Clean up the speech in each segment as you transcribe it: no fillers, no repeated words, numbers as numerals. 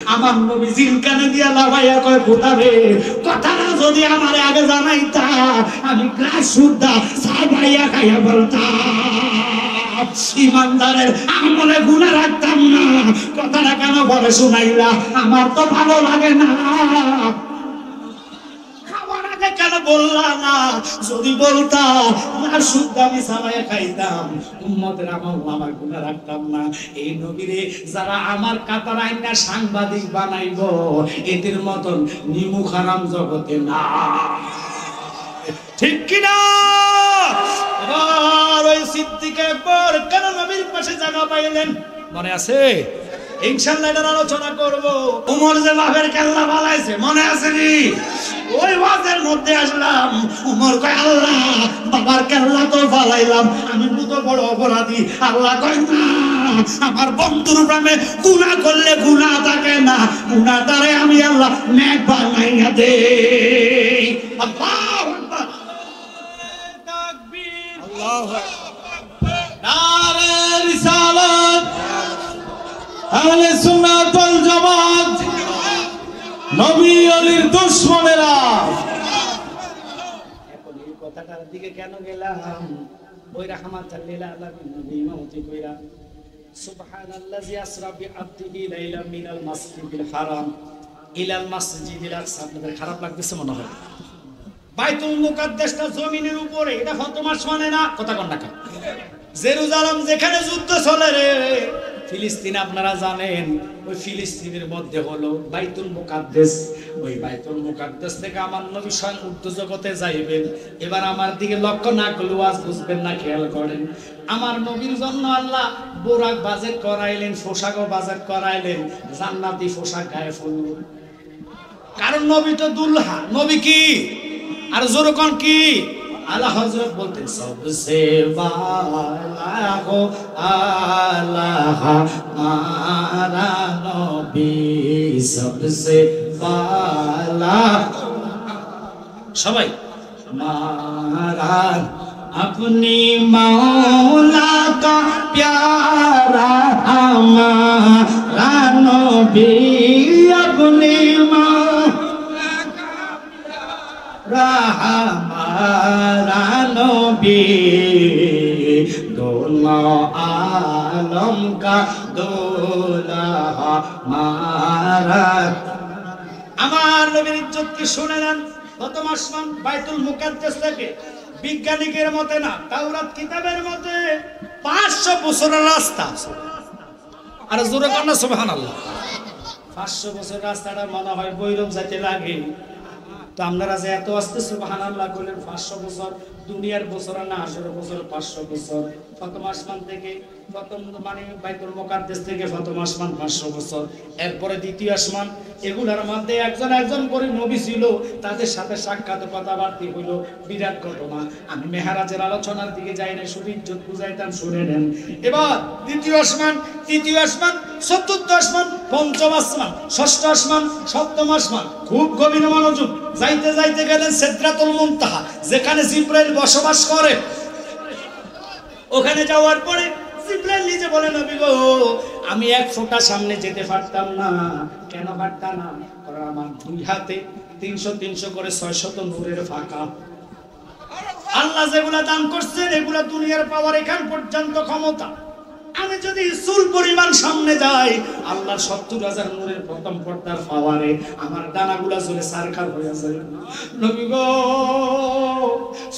আমার নবী জিলকানে দিয়া লাগাইয়া কয় খোদারে কথাটা যদি আমারে আগে জানাইতা আমি গ্লাস সুদ্ধা সাবাইয়া খাইয়া বলতাম ইমানদারের আমলে গুনাহ রাখতাম না। কথাটা কেন বলে শুনাইলা? আমার তো ভালো লাগে না। কেন বললা না? যদি বলতা আর শুদ্ধ আমি সাবাইয়া খাইতাম, উম্মতের আমার গুনাহ রাখতাম না। এই নবীরে যারা আমার কাতার আইনা সাংবাদিক বানাইব এদের মতন নিমু হারাম জগতে না, ঠিক কিনা? এবার ওই সিদ্দিক একবার কেন নবীর পাশে জায়গা পাইলেন মনে আছে? ইনশাআল্লাহ এটার আলোচনা করব। উমর যে বাপের কেল্লা বালাইছে মনে আছে নি? ওই ওয়াজের মধ্যে আসলাম, উমর কয় আল্লাহ বাবার কেল্লা তো ফালাইলাম, আমি তো বড় অপরাধী। আল্লাহ কয় না, আমার বন্ধুর প্রেমে গুনাহ করলে গুনাহ থাকে না, গুনাহ দ্বারে আমি আল্লাহ নেক বানাইয়া দেই। আল্লাহু আকবার, তাকবীর, আল্লাহু আকবার, নারে রিসালাত, আহলে সুন্নাত ওয়াল জামাত, নবী ওলির দুশমনেরা। এখন এই কথাটার দিকে কেন গেলাম? ওই রাহমাতাল লিল আলামিন নবী ইমামতি কইরা সুবহানাল্লাযী আসরা বিআবদিহি লাইলাম মিনাল মাসজিদিল হারাম ইলাল মাসজিদিল আকসা। আপনাদের খারাপ লাগতেছে মনে হয়? বাইতুল মুকাদ্দাসটা জমিনের উপরে, এটা ফতম আসমানে না। কথা কোন না? জেরুজালেম যেখানে যুদ্ধ চলে রে, ফিলিস্তিন আপনারা জানেন, ওই ফিলিস্তিনের মধ্যে হলো বাইতুল মুকাদ্দাস। ওই বাইতুল মুকাদ্দাস থেকে আমার নবী স্বয়ং উর্দু জগতে যাইবেন। এবার আমার দিকে লক্ষ্য না করলে ওয়াজ বুঝবেন না, খেয়াল করেন। আমার নবীর জন্য আল্লাহ বোরাক বাজেট করাইলেন, পোশাকও বাজেট করাইলেন, জান্নাতি পোশাক গায়ে ফেললেন। কারণ নবী তো দুলহা, নবী কি আর জোরকন কি? আলা হযরত বলতেন সবসে বালা গো আল্লাহ মারা নবী, সবসে বালা সবাই মারা अपनी मौला का प्यारा हमारा नबी, अपनी मौला का प्यारा हमारा नबी, दोनों आलम का दूल्हा हमारा। আমার নবীর ইজ্জত কি শুনে নেন। প্রথম আসমান বাইতুল মুকাদ্দাস থেকে বিজ্ঞানিকের মতে না, তাওরাত কিতাবের মতে 500 বছরের রাস্তা। আর জোরে কান্না সুবহানাল্লাহ। 500 বছরের রাস্তাটা মনে হয় বৈরব যাইতে লাগে। তো আপনারা যে এত আস্তে সুবহানাল্লাহ বলেন, 500 বছর দুনিয়ার বছর না, 18 বছর 500 বছর। প্রথম আসমান থেকে প্রথম মানে বাইতুল মুকাদ্দাস থেকে প্রথম আসমান 500 বছর, এরপরে দ্বিতীয় আসমান। এগুলার মধ্যে একজন একজন করে নবী ছিল, তাদের সাথে সাক্ষাৎ কথাবার্তা হইল, বিরাট ঘটনা। আমি মেহরাজের আলোচনার দিকে যাই না, শুধু ইজ্জত বুঝাইতাম, শুনে নেন। এবার দ্বিতীয় আসমান, তৃতীয় আসমান, চতুর্থ আসমান, পঞ্চম আসমান, ষষ্ঠ আসমান, সপ্তম আসমান। খুব গভীর মনোযোগ। যাইতে যাইতে গেলেন সিদরাতুল মুনতাহা, যেখানে জিবরাইল বসবাস করে। ওখানে যাওয়ার পরে জিবরাইল নিজে বলে, নবী গো আমি এক ফোঁটা সামনে যেতে পারতাম না। কেন পারতাম না? কারণ আমার দুই হাতে 300 300 করে 600 নূরের ফাঁকা। আল্লাহ যেগুলা দান করছেন এগুলা দুনিয়ার পাওয়ার এখান পর্যন্ত ক্ষমতা। আমি যদি চুল পরিমাণ সামনে যাই, আল্লাহর 70,000 নূরের প্রথম পর্দার পাওয়ারে আমার ডানাগুলা চলে সারখার হয়ে যায়। নবী গো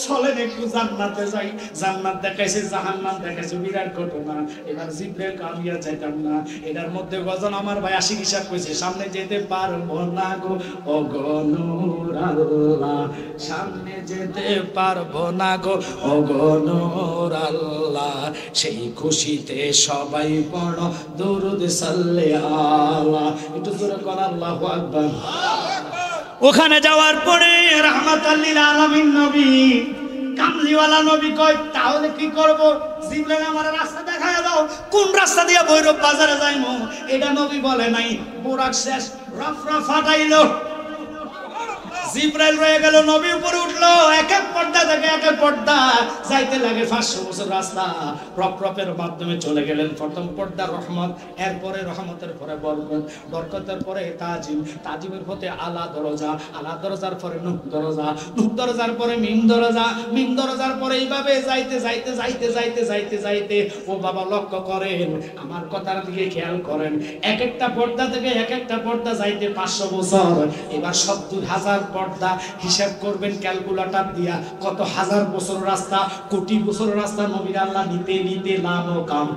চলেন একটু জান্নাতে যাই। জান্নাত দেখাইছে, জাহান্নাম দেখাইছে, বিরাট ঘটনা। এবার জিবরাইল কামিয়া যাইতাম না। এটার মধ্যে গজন আমার ভাই আশিক হিসাব কইছে, সামনে যেতে পারবো না গো ও গো নূর আল্লাহ, সামনে যেতে পারবো না গো ও গো নূর আল্লাহ। সেই খুশিতে সবাই পড়ো দরুদ সাল্লে আলা। একটু জোরে কর আল্লাহু আকবার। ওখানে যাওয়ার পরে রাহমাতাল লিল আলামিন নবী, কামলিওয়ালা নবী কয় তাহলে কি করব? জিবরাইল আমার রাস্তা দেখায় দাও, কোন রাস্তা দিয়ে ভৈরব বাজারে যাইমু? এটা নবী বলে নাই। বুরাক শেষ, রফরা ফাটাইলো। জিব্রাইল রয়ে গেল, নবী উপরে উঠলো, এক এক পর্দা থেকে এক এক পর্দা যাইতে লাগে 500 বছর রাস্তা। রপরপের মাধ্যমে চলে গেলেন। প্রথম পর্দা রহমত, এরপরে রহমতের পরে বরকত, বরকতের পরে তাজিম, তাজিমের পরে আলা দরজা, আলা দরজার পরে নূহ দরজা, নূহ দরজার পরে মিম দরজা, মিম দরজার পরে এইভাবে যাইতে যাইতে যাইতে যাইতে যাইতে যাইতে ও বাবা লক্ষ্য করেন, আমার কথার দিকে খেয়াল করেন, এক একটা পর্দা থেকে এক একটা পর্দা যাইতে 500 বছর। এবার 70,000 পর্দা হিসাব করবেন ক্যালকুলেটর দিয়া, কত হাজার বছর রাস্তা, কোটি বছর রাস্তা নবীর আল্লাহ নিতে নিতে লামকাম,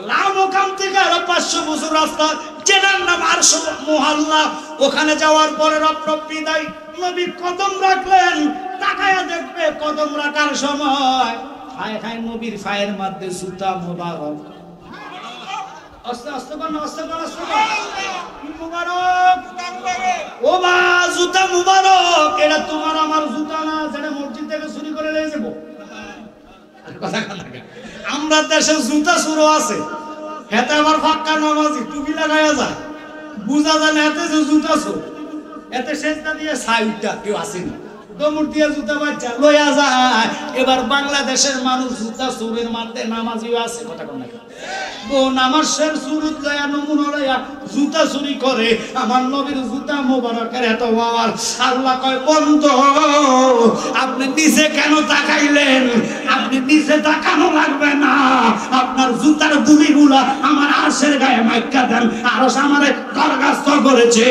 লামকাম থেকে আরো 500 বছর রাস্তা, যেটার নাম আরশ মুহাল্লা। ওখানে যাওয়ার পরে রব বিদায়, নবী কদম রাখলেন, তাকায়া দেখবে কদম রাখার সময় হায় হায় নবীর পায়ের মধ্যে জুতা মোবারক। আস্তে আস্তে কর, আস্তে কর, আস্তে কর, মুবারক ও বা জুতা মুবারক। এটা তোমার আমার জুতা না, যেটা মসজিদ থেকে চুরি করে নিয়ে যাবো। আমরা দেশে জুতা চুরো আছে, হেতে আবার ফাঁকা নামাজি টুপি লাগাইয়া যায়, বুঝা যায় না এতে যে জুতা চোর, এতে সেজদা দিয়ে সাইডটা কেউ আসেনি, দমুর দিয়ে জুতা বাচ্চা লইয়া যায়। এবার বাংলাদেশের মানুষ জুতা চোরের মারতে নামাজিও আছে, কথা কোন নাকি ও নামাজের সুরত লয়া নমুনা লয়া জুতা চুরি করে। আমার নবীর জুতা মোবারকের এত পাওয়ার। আল্লাহ কয় বন্ধ, আপনি নিচে কেন তাকাইলেন? আপনি নিচে তাকানো লাগবে না, আপনার জুতার দুলিগুলা আমার আরশের গায়ে মাইকা দেন, আরশ আমারে বরখাস্ত করেছে।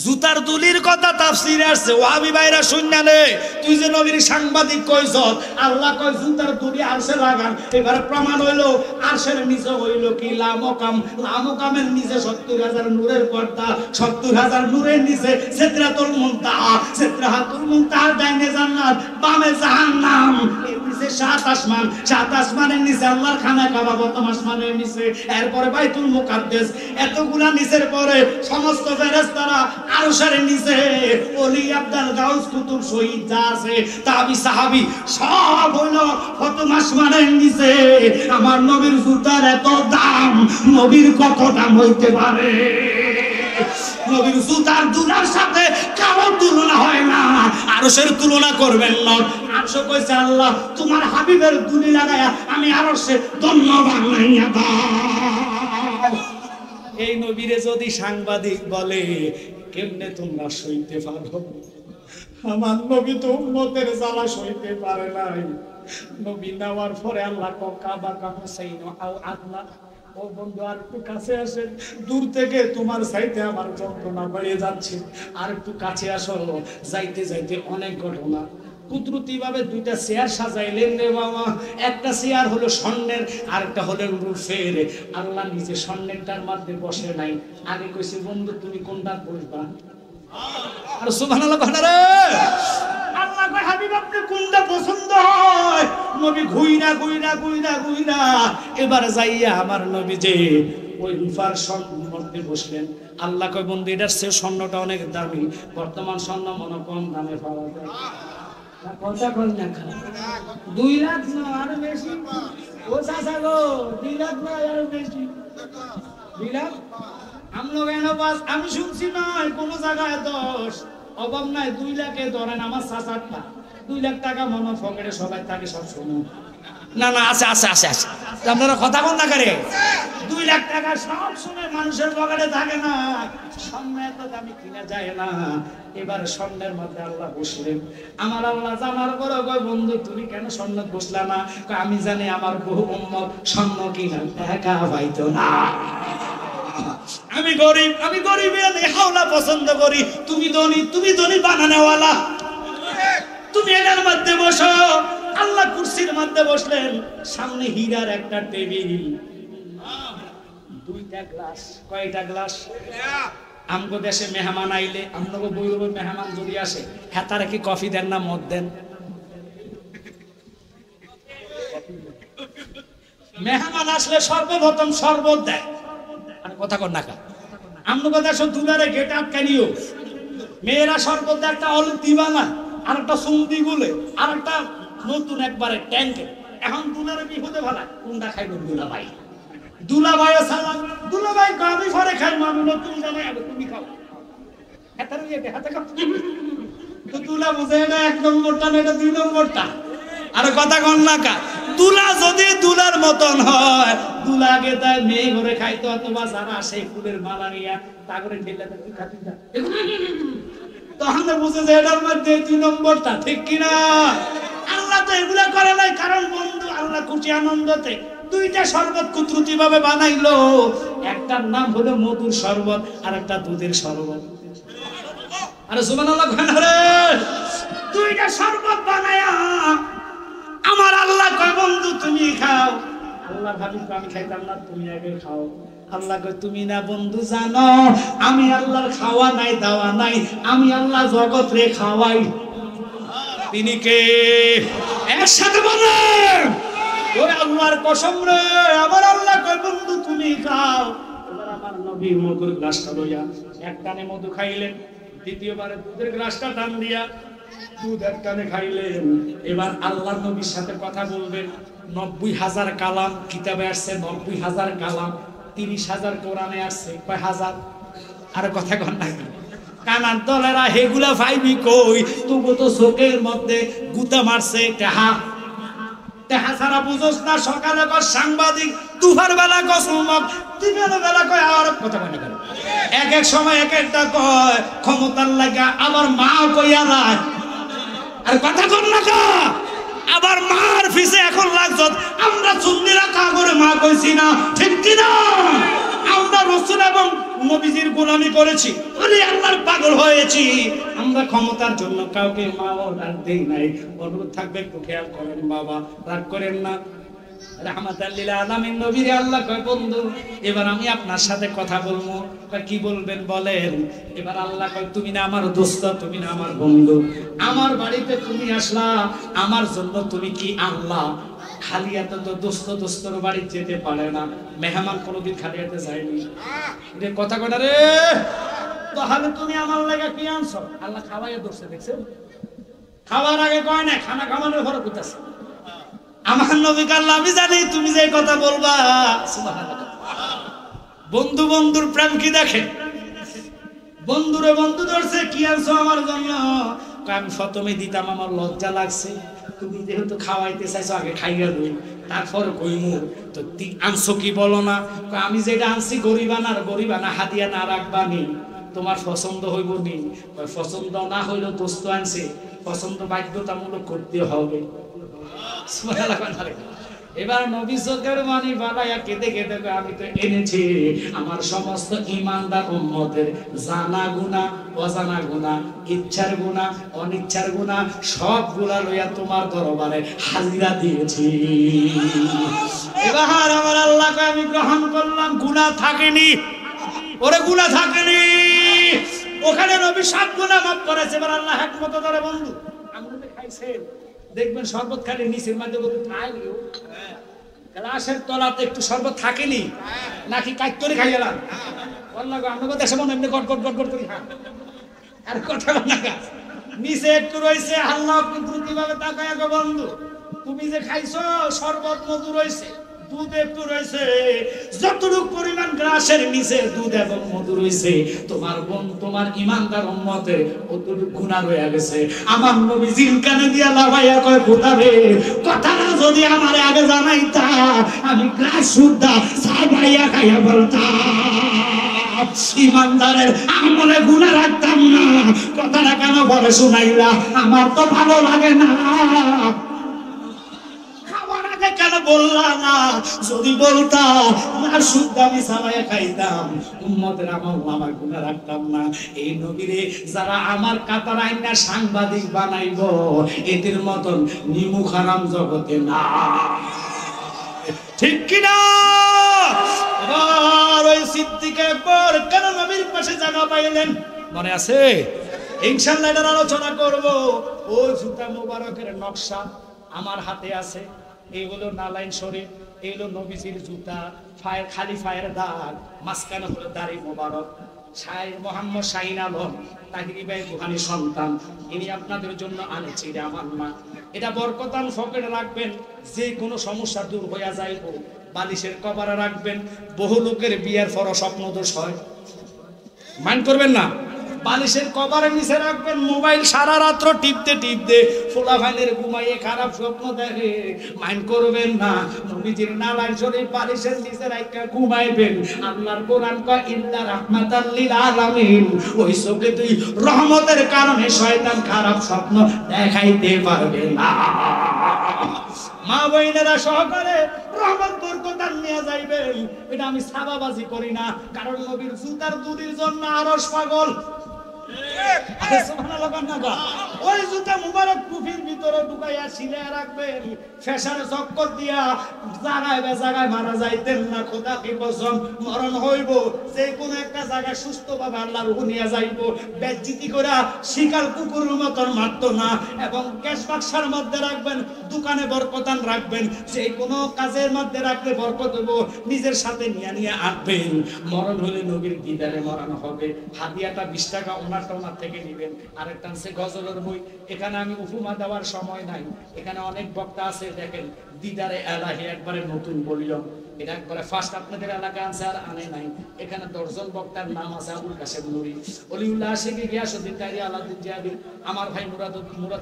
জুতার দুলির কথা তাফসিরে আসছে, ওয়াহাবি ভাইরা শুননা নে, তুই যে নবীর সাংবাদিক কইছ, আল্লাহ কয় জুতার দুলি আরশে লাগান। এবার প্রমাণ হইলো আরশের নিচে হইলো কি লামকাম, লামকামের নিচে 70,000 নূরের পর্দা, 70,000 নূরের নিচে সিদরাতুল মুনতাহা, সিদরাতুল মুনতাহার ডাইনে জান্নাত, বামে জাহান্নাম, এর নিচে 7 আসমান, 7 আসমানের নিচে আল্লাহর খানা কাবা, প্রথম আসমানের নিচে, এরপরে বাইতুল মুকাদ্দাস, এতগুলা নিচের পরে সমস্ত ফেরেশতারা আরশের নিচে, ওলি আব্দুল গাউস কুতুব শহীদ যা আছে তাবি সাহাবী সব হলো প্রথম আসমানের নিচে। আমার নবীর জুতার এত দাম, নবীর কত দাম হইতে পারে? নবীর জুতার দুলার সাথে কারো তুলনা হয় না, আরশের তুলনা করবেন না। আরশ কইছে আল্লাহ তোমার হাবিবের দুলি লাগায়া আমি আরশে ধন্যবাদ নাইয়া দাও। এই নবীরে যদি সাংবাদিক বলে কেমনে তোমরা সইতে পারো? আমার নবী তো উম্মতের জ্বালা সইতে পারে নাই। নবী নেওয়ার পরে আল্লাহ কাবা হুসাইন আও আদনা, ও বন্ধু আর একটু কাছে আসেন, দূর থেকে তোমার চাইতে আমার যন্ত্রণা বেড়ে যাচ্ছে, আর একটু কাছে আসো। যাইতে যাইতে অনেক ঘটনা, কুদরতি ভাবে দুইটা চেয়ার সাজাইলেন রে বাবা। একটা চেয়ার হলো স্বর্ণের, আর একটা হলো রূপের। আল্লাহ নিজে স্বর্ণেরটার মধ্যে বসে নাই, আগে কইছে বন্ধু তুমি কোনটা বসবা? আর সুবহানাল্লাহ কয় না রে, আল্লাহ কয় হাবিব আপনি কোনটা পছন্দ হয়? নবী ঘুইরা ঘুইরা ঘুইরা ঘুইরা এবার যাইয়া আমার নবী যে ওই রূপার স্বর্ণের মধ্যে বসলেন। আল্লাহ কয় বন্ধু এটার চেয়ে স্বর্ণটা অনেক দামি, বর্তমান স্বর্ণ মনে কম দামে পাওয়া যায়। কথা বল না, 2 লাখ না আরো বেশি, ও চাচা গো 2 লাখ না আরো বেশি, 2 লাখ আমলো কেন বাস? আমি শুনছি নয় কোন জায়গায় 10, অভাব নাই 2 লাখে ধরেন আমার চাচারটা 2 লাখ টাকা মনে ফকেটে সবাই থাকে সব সময়। না না আছে আছে আছে আছে, আপনারা কথা কোন না করে 2 লাখ টাকা সব সময় মানুষের পকেটে থাকে না, স্বর্ণ এত দামি কিনা যায় না। এবার স্বর্ণের মধ্যে আল্লাহ বসলেন। আমার আল্লাহ জানার পরে কয় বন্ধু তুমি কেন স্বর্ণ বসলা না? আমি জানি আমার বহু উম্মত স্বর্ণ কিনা টাকা পাইতো না। আমি গরিব, আমি গরিবের হাওলা পছন্দ করি, তুমি ধনী বানানোওয়ালা, তুমি এটার মধ্যে বসো। আল্লাহ কুরসির মধ্যে বসলেন, সামনে হীরার একটা টেবিল, 2টা গ্লাস। কয়টা গ্লাস? আমগো দেশে মেহমান আইলে, আমগো বৈরবের মেহমান যদি আসে, হেতারে কি কফি দেন না মদ দেন? মেহমান আসলে সর্বপ্রথম শরবত দেয়। আর কথা কর না কা, আমগো দেশে দুবারে গেট আটকানিও, মেয়েরা শরবত একটা অলিভ দিবা না, আর একটা সুন্দি গুলে, আর একটা নতুন একবারে ট্যাঙ্কে। এখন দুলারে বিপদে ভালা কোনটা খাইবে দুলাভাই? দুলাভাইও সালাম, দুলাভাই আমি পরে খাইবো, আমি নতুন জামাই আগে তুমি খাও। হাতে হাতে খাও তো দুলা বুঝে এটা 1 নম্বরটা না, এটা 2 নম্বরটা। আর কথা কন না কা, দুলা যদি দুলার মতন হয়, দুলা আগে তাই মেয়ে ঘরে খাইতো, অথবা যারা সেই ফুলের মালা নিয়া তা করে ঢেলে তুই খাতি না, তখন বুঝে যে এটার মধ্যে 2 নম্বরটা, ঠিক কিনা? আল্লাহ তো এগুলা করে নাই, কারণ বন্ধু আল্লাহ খুশি আনন্দতে 2টা শরবত কুদরতি ভাবে বানাইলো। একটার নাম হলো মধুর শরবত, আর একটা দুধের শরবত। আরে সুবহানাল্লাহ, রে 2টা শরবত বানায়া আমার আল্লাহ কয় বন্ধু তুমি খাও। আল্লাহ ভাবি আমি খাইতাম না, তুমি আগে খাও। আল্লাহ কয় তুমি না বন্ধু জানো আমি আল্লাহর খাওয়া নাই দাওয়া নাই, আমি আল্লাহ জগৎ রে খাওয়াই। তিনি কে? একসাথে বলেন, ওরে আল্লাহর কসম রে, আমার আল্লাহ কয় বন্ধু তুমি খাও। এবার আমার নবী মধুর গ্লাসটা লইয়া এক টানে মধু খাইলেন, দ্বিতীয়বারে দুধের গ্লাসটা টান দিয়া দুধ এক টানে খাইলেন। এবার আল্লাহর নবীর সাথে কথা বলবেন। 90,000 কালাম কিতাবে আসছে, 90,000 কালাম, 30,000 কোরআনে আসছে, কয় হাজার? আর কথা কন না, কানার দলেরা হেগুলা ভাইবি কই? তবু তো চোখের মধ্যে গুতা মারছে টেহা। টেহা ছাড়া বুঝোস না, সকালে কর সাংবাদিক, দুপুর বেলা কয় শ্রমক, দিনের বেলা কয় আর কথা কয় না। এক এক সময় এক একটা কয় ক্ষমতার লাগা, আবার মা কইয়া নাই। আর কথা কর না কা, আবার মার ফিসে এখন লাগছত। আমরা চুন্দিরা কা করে মা কইছি না, ঠিক কিনা? আমরা রাসূল এবং নবীজির গোলামি করেছি, ওরে আল্লাহর পাগল হয়েছি। আমরা ক্ষমতার জন্য কাউকে মাও ডাক দেই নাই। অনুরোধ থাকবে একটু খেয়াল করেন বাবা, রাগ করেন না। রাহমাতাল লিল আলামিন নবীর আল্লাহ কয় বন্ধু এবার আমি আপনার সাথে কথা বলবো। কয় কি বলবেন বলেন। এবার আল্লাহ কয় তুমি না আমার দোস্ত, তুমি না আমার বন্ধু, আমার বাড়িতে তুমি আসলা, আমার জন্য তুমি কি আল্লাহ? খালি এত তো দোস্ত দোস্তর বাড়ি যেতে পারে না, মেহমান কোনোদিন খালি হাতে যায়নি। এটা কথা কটা রে, তাহলে তুমি আমার লাগা কি আনছো? আল্লাহ খাওয়াইয়া দোষে দেখছেন, খাওয়ার আগে কয় না, খানা খাওয়ানোর ঘরে কইতাছে। আমার নবী আল্লাহ আমি জানি তুমি যে কথা বলবা। সুবহানাল্লাহ। বন্ধু বন্ধুর প্রেম কি দেখে, বন্ধুরে বন্ধু ধরছে, কি আনছো আমার জন্য? আমি প্রথমে দিতাম, আমার লজ্জা লাগছে, তুমি যেহেতু খাওয়াইতে চাইছো আগে খাইয়া লই, তারপর কইমু। তো আনছো কি বলো না? আমি যেটা আনছি গরিবানা, আর গরিবানা হাতিয়া না রাখবা নি, তোমার পছন্দ হইব নি? পছন্দ না হইলেও দোস্ত আনছে, পছন্দ বাধ্যতামূলক করতে হবে। এবার নবী চোখের পানি বানাইয়া কেঁদে কেঁদে আমি তো এনেছি আমার সমস্ত ঈমানদার উম্মতের জানা গুনাহ, অজানা গুনাহ, ইচ্ছার গুনাহ, অনিচ্ছার গুনাহ সবগুলা লইয়া তোমার দরবারে হাজিরা দিয়েছি। এবার আমার আল্লাহকে আমি গ্রহণ করলাম। গুনাহ থাকেনি, ওরে গুনাহ থাকেনি, ওখানে নবী সব গুনাহ মাফ করেছে। এবার আল্লাহ হিকমত ধরে বন্ধু আপনি খাইছেন, দেখবেন শরবত খালি নিচের মধ্যে গ্লাসের তলাতে একটু শরবত থাকেনি, নাকি কাজ করে খাই গেলাম? আমরা দেশে মনে এমনি গট গট গট গট করে খা। আর কথা না, নিচে একটু রয়েছে, আল্লাহ কিভাবে তাকায় গো বন্ধু, তুমি যে খাইছো শরবত মধু রয়েছে, দুধ একটু রয়েছে, যতটুকু পরিমাণ গ্লাসের নিচে দুধ এবং মধু রয়েছে, তোমার বোন তোমার ঈমানদার উম্মতের অতটুকু গুনাহ রয়ে গেছে। আমার নবী জিল কানে দিয়া লাগাইয়া কয় খোদারে, কথাটা যদি আমারে আগে জানাইতা আমি গ্লাস সুদ্ধা সাবাইয়া খাইয়া বলতাম, ঈমানদারের আমলে গুনাহ রাখতাম না। কথাটা কেন বলে শুনাইলা? আমার তো ভালো লাগে না। কেন বললা না? যদি বলতাম আর শুদ্ধ আমি সাবাইয়া খাইতাম, উম্মতের আমল নামা গুনাহ রাখতাম না। এই নবীরে যারা আমার কাতার আইনা সাংবাদিক বানাইব, এদের মতন নিমুখ হারাম জগতে না, ঠিক কিনা? এবার ওই সিদ্দিকে পর কেন নবীর পাশে জায়গা পাইলেন মনে আছে? ইনশাআল্লাহ এটার আলোচনা করব। ওই জুতা মোবারকের নকশা আমার হাতে আছে, এইগুলো নালাইন শরীফ, এইগুলো নবীজির জুতা, ফায়ের খালি ফায়ের দাগ, মাঝখানে হলো দাড়ি মোবারক। মোহাম্মদ শাহিন আলম তাহিরি ভাই গুহানি সন্তান, ইনি আপনাদের জন্য আনেছি। এটা আমার মা, এটা বরকতান পকেটে রাখবেন, যে কোনো সমস্যা দূর হইয়া যাইব। বালিশের কভারে রাখবেন, বহু লোকের বিয়ের পর স্বপ্ন দোষ হয়, মাইন্ড করবেন না। বালিশের কভারের নিচে রাখবেন, মোবাইল সারা রাত্র টিপতে টিপতে ফোলা ভাইনের ঘুমাইয়ে খারাপ স্বপ্ন দেখে, মাইন্ড করবেন না। নবীজির নালার শরীফ বালিশের নিচে রাখা ঘুমাইবেন। আল্লাহর কোরআন কয় ইন্না রাহমাতাল লিল আলামিন, ওই চোখে তুই রহমতের কারণে শয়তান খারাপ স্বপ্ন দেখাইতে পারবে না। মা বইনেরা সহকারে রহমত বরকতান নিয়ে যাইবেন। এটা আমি সাবাবাজি করি না, কারণ নবীর জুতার দুদির জন্য আরশ পাগল। ওই জুতা মুবারক কুফির ভিতরে ঢুকাইয়া ছিলাইয়া রাখবেন, ফেসার চক্কর দিয়া জায়গায় বেজাগায় মারা যাইতেন না। খোদা কি কসম, মরণ হইব যে কোন একটা জায়গায় সুস্থ ভাবে আল্লাহর রূহ নিয়ে যাইব। বেজ্জিতি করা শিকার কুকুরের মতন মারতো না। এবং ক্যাশ বাক্সার মধ্যে রাখবেন, দোকানে বরকতান রাখবেন, যে কোনো কাজের মধ্যে রাখলে বরকত হইব। নিজের সাথে নিয়ে নিয়ে আনবেন। মরণ হলে নবীর দিদারে মরানো হবে। হাদিয়াটা 20 টাকা ওনার থেকে নিবেন। আরেকটা আছে গজলের বই, এখানে আমি উপমা দেওয়ার সময় নাই, এখানে অনেক বক্তা আছে। দেখেন দিদারে এলাহি একবারে নতুন বললাম, এটা একবারে ফার্স্ট আপনাদের এলাকায় আছে, আর আনে নাই। এখানে 10 জন বক্তার নাম আছে। আবুল কাসেম নুরি, অলিউল্লাহ আশিক, গিয়াসউদ্দিন তাইরি, আলাউদ্দিন জিয়াদি, আমার ভাই মুরাদ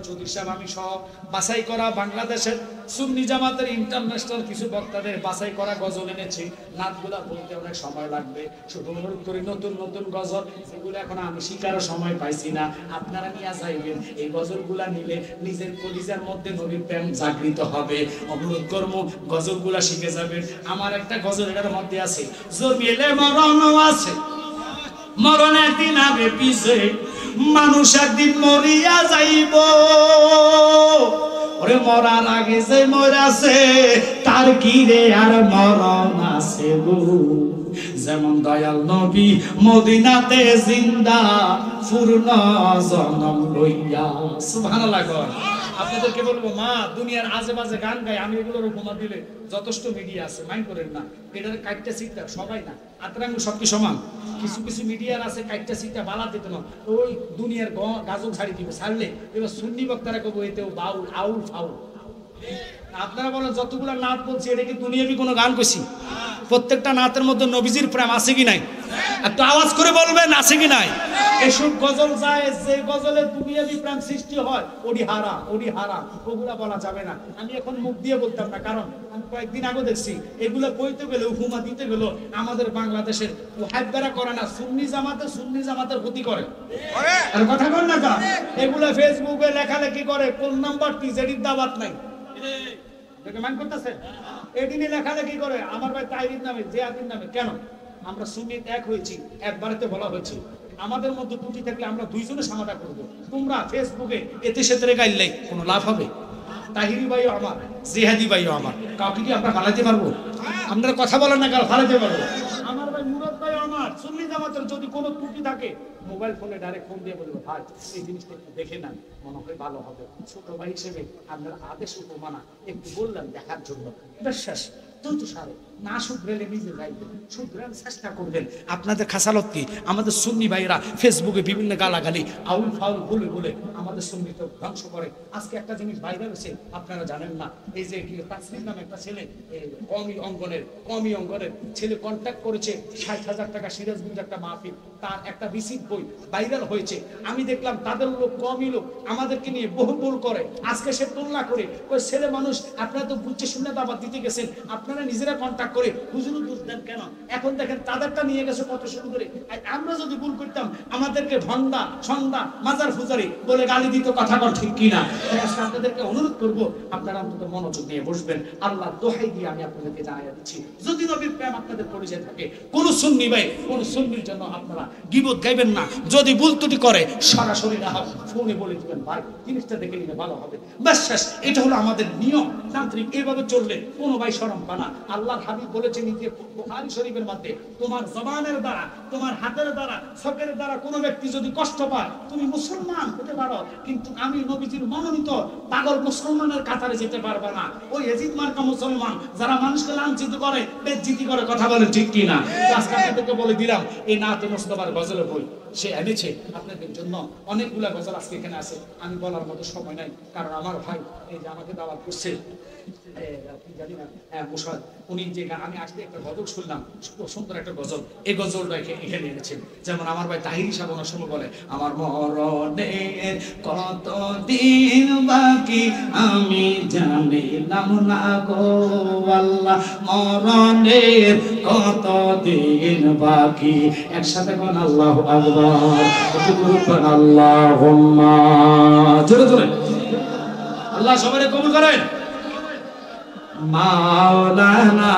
চৌধুরী সাহেব, আমি সহ বাছাই করা বাংলাদেশের সুন্নি জামাতের ইন্টারন্যাশনাল কিছু বক্তাদের বাছাই করা গজল এনেছি। নাতগুলা বলতে অনেক সময় লাগবে, শুধু অনুরোধ করি নতুন নতুন গজল যেগুলো এখন আমি শিকারও সময় পাইছি না, আপনারা নিয়ে যাইবেন। এই গজলগুলা নিলে নিজের কলিজার মধ্যে নবীর প্রেম জাগৃত হবে। অনুরোধ করবো গজলগুলা শিখে যাবেন। আমার একটা গজল এটার মধ্যে আছে, জমিলে মরণ আছে, মরণের দিন আগে পিছে মানুষ একদিন মরিয়া যাইব। ওরে মরার আগে যে মরাছে তার কি রে আর মরণ আছে গো। যেমন দয়াল নবী মদিনাতে জিন্দা পূর্ণ জনম লইয়া। সুবহানাল্লাহ। আপনাদেরকে বলবো, মা দুনিয়ার আজে বাজে গান গায়, আমি এগুলোর উপমা দিলে যথেষ্ট মিডিয়া আছে, মাইন্ড করেন না। এটার কাটটা সিটটা সবাই না, আতরাঙ্গ সব কি সমান? কিছু কিছু মিডিয়ার আছে কাটটা সিটটা বালা দিত না, ওই দুনিয়ার গাজল ছাড়ি দিবে, ছাড়লে এবার সুন্নি বক্তারা কবো এতেও বাউল আউল ফাউল। আপনারা বলেন যতগুলা নাত বলছি, এটা কি দুনিয়াবি কোনো গান কইছি? প্রত্যেকটা নাতের মধ্যে নবীজির প্রেম আছে কি নাই? একটু আওয়াজ করে বলবেন আছে কি নাই? এসব গজল যায়, যে গজলে দুনিয়াবি প্রেম সৃষ্টি হয়, ওডি হারাম, ওডি হারাম, ওগুলা বলা যাবে না। আমি এখন মুখ দিয়ে বলতাম না, কারণ আমি কয়েকদিন আগে দেখছি এগুলো কইতে গেলে, উপমা দিতে গেল, আমাদের বাংলাদেশের ওয়াহাবিরা করে না, সুন্নি জামাতের ক্ষতি করে। আর কথা কর না কা, এগুলো ফেসবুকে লেখালেখি করে, কোন নাম্বার টিজেডির দাওয়াত নাই, মান করতেছে, এদিনে লেখালেখি করে আমার ভাই তাইরির নামে, জিয়াদির নামে। কেন? আমরা সুন্নিত এক হয়েছি, একবারেতে বলা হয়েছে। আমাদের মধ্যে ত্রুটি থাকলে আমরা দুইজনে সমাধান করব। তোমরা ফেসবুকে এতে সেতে গাইলে কোনো লাভ হবে? তাহিরি ভাইও আমার, জিহাদি ভাইও আমার, কাউকে কি আমরা ফালাইতে পারবো? আপনারা কথা বলেন না, কারো ফালাইতে পারবো? আমার ভাই মুরাদ ভাইও আমার। সুন্নি জামাতের যদি কোনো ত্রুটি থাকে, মোবাইল ফোনে ডাইরেক্ট ফোন দিয়ে বলবো, ভাই এই জিনিসটা একটু দেখে নেন, মনে হয় ভালো হবে। ছোট ভাই হিসেবে আপনার আদেশ উপমানা একটু বললাম দেখার জন্য, বিশ্বাস দ্রুত সারে না শুধরেলে নিজে যাইবেন, শুধরানোর চেষ্টা করবেন। আপনাদের খাসালত কি? আমাদের সুন্নি ভাইরা ফেসবুকে বিভিন্ন গালাগালি আউল ফাউল বলে বলে আমাদের সুন্নিত ধ্বংস করে। আজকে একটা জিনিস বাইরে হয়েছে, আপনারা জানেন না, এই যে তাসলিম নামে একটা ছেলে, কমি অঙ্গনের ছেলে কন্ট্যাক্ট করেছে 60,000 টাকা, সিরাজগঞ্জ একটা মাহফিল, তার একটা রিসিভ বই ভাইরাল হয়েছে। আমি দেখলাম তাদের লোক, কমই লোক আমাদেরকে নিয়ে বহু বল করে। আজকে সে তুলনা করে ওই ছেলে মানুষ, আপনারা তো বুঝছে শুনে দাবাত দিতে গেছেন, আপনারা নিজেরা কন্ট্যাক্ট করে হুজুর দোষ দেন কেন? এখন দেখেন তাদেরটা নিয়ে গেছে কত শুরু করে। আমরা যদি ভুল করতাম আমাদেরকে ভন্ডা সন্ধ্যা মাজার ফুজারি বলে গালি দিত, কথা কর ঠিক কিনা? আপনাদেরকে অনুরোধ করব, আপনারা অন্তত মনোযোগ দিয়ে বসবেন। আল্লাহ দোহাই দিয়ে আমি আপনাদেরকে জানাইয়া দিচ্ছি, যদি নবীর প্রেম আপনাদের পরিচয় থাকে, কোন সুন্নি ভাই কোন সুন্নির জন্য আপনারা গীবত গাইবেন না। যদি ভুল ত্রুটি করে সরাসরি না হোক ফোনে বলে দিবেন, ভাই জিনিসটা দেখে নিলে ভালো হবে, ব্যাস শেষ। এটা হলো আমাদের নিয়ম তান্ত্রিক, এইভাবে চললে কোনো ভাই শরম পানা। আল্লাহর হাবিব বলেছেন যে বুখারী শরীফের মধ্যে, তোমার জবানের দ্বারা, তোমার হাতের দ্বারা, চোখের দ্বারা কোনো ব্যক্তি যদি কষ্ট পায়, তুমি মুসলমান হতে পারো, কিন্তু আমি নবীজির মনোনীত পাগল মুসলমানের কাতারে যেতে পারবে না। ওই এজিদ মার্কা মুসলমান যারা মানুষকে লাঞ্ছিত করে, বেজ্জিতি করে, কথা বলে ঠিক কি না? আজকে আপনাদেরকে বলে দিলাম, এই নাতে মুস্তাফার গজলের বই সে এনেছে আপনাদের জন্য। অনেকগুলা গজল আজকে এখানে আছে, আমি বলার মতো সময় নাই, কারণ আমার ভাই এই যে আমাকে দাওয়াত করছে, জানি না মুশাদ, উনি যে আমি আজকে একটা গজল শুনলাম, সুন্দর একটা গজল, এই গজলটা এখানে এনেছেন। যেমন আমার ভাই তাহিরি সাহেব অনেক সময় বলে, আমার মরণের কত দিন বাকি আমি জানিলাম না গো আল্লাহ, মরণের কত দিন বাকি। একসাথে কোন আল্লাহু আকবার, আল্লাহুম্মা, জোরে জোরে আল্লাহ সবাই কবুল করেন। মাওলানা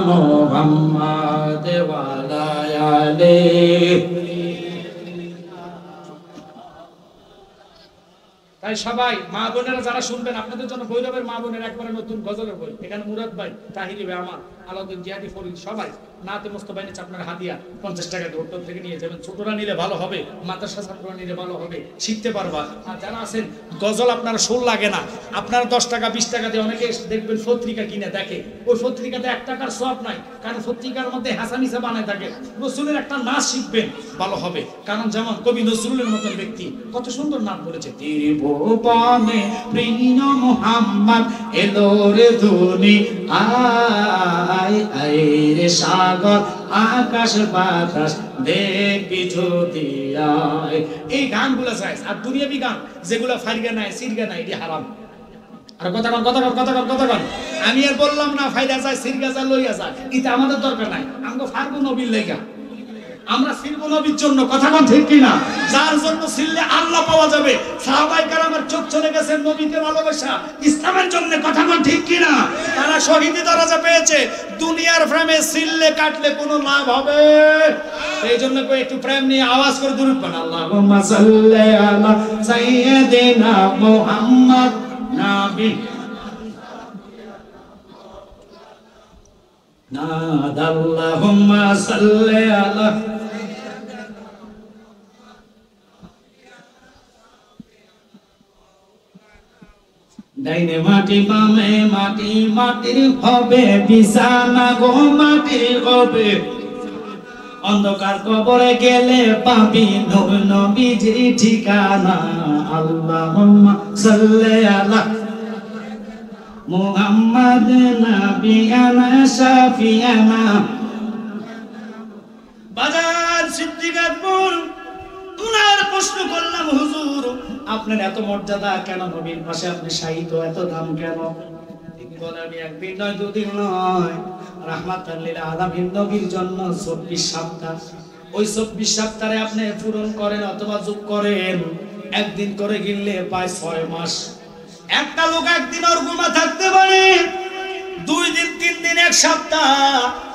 মুহাম্মদ ওয়া আলা আলিহি। তাই সবাই মা বোনেরা যারা শুনবেন, আপনাদের জন্য ভৈরবের মা বোনের একবারে নতুন গজলের বই, এখানে মুরাদ ভাই, তাহিরি ভাই, আমার আলাউদ্দিন, জিহাদি, ফরিদ, সবাই নাতে মুস্তাফা নিচ্ছে আপনার হাদিয়া 50 টাকা দিয়ে হোটেল থেকে নিয়ে যাবেন। ছোটরা নিলে ভালো হবে, মাদ্রাসা ছাত্ররা নিলে ভালো হবে, শিখতে পারবা। আর যারা আছেন গজল আপনার সুর লাগে না, আপনার 10 টাকা 20 টাকা দিয়ে অনেকে দেখবেন পত্রিকা কিনে দেখে, ওই পত্রিকাতে 1 টাকার সওয়াব নাই, কারণ পত্রিকার মধ্যে হাসানিসা বানায় থাকে। নজরুলের একটা নাচ শিখবেন, ভালো হবে। কারণ যেমন কবি নজরুলের মতন ব্যক্তি কত সুন্দর নাম বলেছে, ত্রিভুবনে প্রিয় মুহাম্মদ এলো রে ধুনি, আয় আয় রে সাগর আকাশ বাতাস দেখবি যদি আয়। এই গানগুলো চাই। আর দুনিয়াবি গান যেগুলো ফাইরগা নাই, সিরগা নাই, এটি হারাম। আর কথা কন আমি আর বললাম না ফাইদা যায়, সিরগা যায়, লইয়া যায়, এটা আমাদের দরকার নাই। আমরা ফারবো নবীর লেগা, আমরা সিরবো নবীর জন্য, কথা কন ঠিক কিনা? যার জন্য সিরলে আল্লাহ পাওয়া যাবে। সাহাবায়ে কেরামের চোখ চলে গেছে নবীকে ভালোবাসা, ইসলামের জন্য, কথা কন ঠিক কিনা? তারা শহীদি দরজা পেয়েছে। দুনিয়ার প্রেমে সিরলে কাটলে কোনো লাভ হবে? এই জন্য কই একটু প্রেম নিয়ে আওয়াজ করে দুরূদ পড়ুন, আল্লাহুম্মা সাল্লি আলা সাইয়্যিদিনা মুহাম্মদ নবী নাদাল্লাহুম্মা সাল্লি আলা। ডাইনে মাটি বামে মাটি, মাটির হবে বিছানা গো, মাটির হবে। অন্ধকার কবরে গেলে পাবি নূর নবীজির ঠিকানা। আল্লাহুম্মা সাল্লি আলা মুহাম্মদ নাবিয়ানা শাফিয়ানা। বাজার সিদ্দিক আকবর উনার প্রশ্ন করলাম, হুজুর আপনার এত মর্যাদা কেন, নবীর পাশে আপনি শাহিদ, এত দাম কেন? তিনি বলেন, আমি একদিন নয়, দুদিন নয়, রাহমাতাল লিল আলামিন নবীর জন্য 24 সপ্তাহ, ওই 24 সপ্তাহে আপনি পূরণ করেন অথবা যোগ করেন, একদিন করে গিললে পায় 6 মাস। একটা লোক একদিন ওর ঘুমা থাকতে পারে, 2 দিন 3 দিন 1 সপ্তাহ,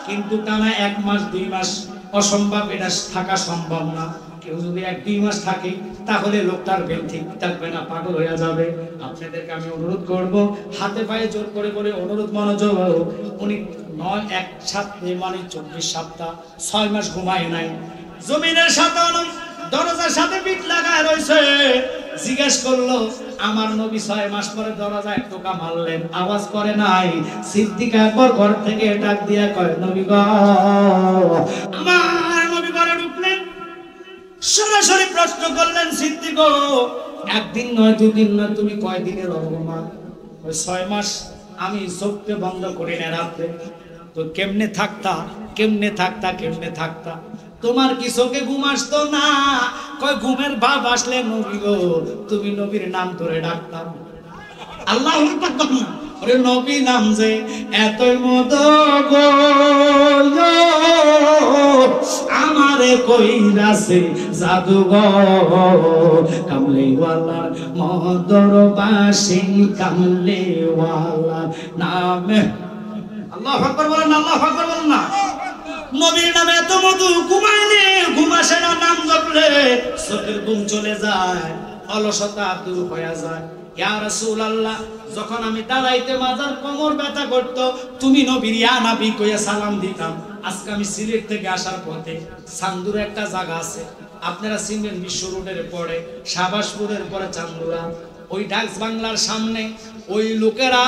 কিন্তু টানা 1 মাস 2 মাস অসম্ভব, এটা থাকা সম্ভব না। কেউ যদি 1-2 মাস থাকে তাহলে লোকটার বেল ঠিক থাকবে না, পাগল হয়ে যাবে। আপনাদেরকে আমি অনুরোধ করব, হাতে পায়ে জোর করে করে অনুরোধ, মনোযোগ, উনি 9-1 7 মানে 24 সপ্তাহ 6 মাস ঘুমায় নাই, জমিনের সাথে দরজার সাথে পিঠ লাগায় রয়েছে। জিজ্ঞেস করলো, আমার নবী 6 মাস পরে দরজা এক টোকা মারলেন, আওয়াজ করে নাই। সিদ্দিক আকবর ঘর থেকে ডাক দিয়া কয়, নবী গো, আমার নবী ঘরে ঢুকলেন, সরাসরি প্রশ্ন করলেন, সিদ্দিক গো, একদিন নয়, 2 দিন নয়, তুমি কয় দিনের রহমান? 6 মাস আমি চোখকে বন্ধ করি না রাতে। তো কেমনে থাকতা? তোমার কি চোখে ঘুম আসতো না? কয় ঘুমের ভাব আসলে নবী গো তুমি নবীর নাম ধরে ডাকতাম। আল্লাহু আকবার। ওরে নবী নাম যে এতই মধু গো, আমারে কইরাছে জাদু গো, কামলিওয়ালা মদর বাসি, কামলিওয়ালা নামে। আল্লাহু আকবার বলেন, আল্লাহু আকবার বলেন না। নবীর নামে এত মধু, ঘুমাইলে ঘুম আসে না, নাম জপলে চোখের ঘুম চলে যায়, অলসতা দূর হয়ে যায়। ইয়া রাসূলুল্লাহ, যখন আমি দাঁড়াইতে মাজার কোমর ব্যথা করতো, তুমি নবীর ইয়া নবী কইয়া সালাম দিতাম। আজকে আমি সিলেট থেকে আসার পথে চান্দুরা একটা জায়গা আছে, আপনারা চিনবেন, বিশ্ব রোডের পরে শাহবাজপুরের পরে চান্দুরা, ওই ডাকস বাংলার সামনে ওই লোকেরা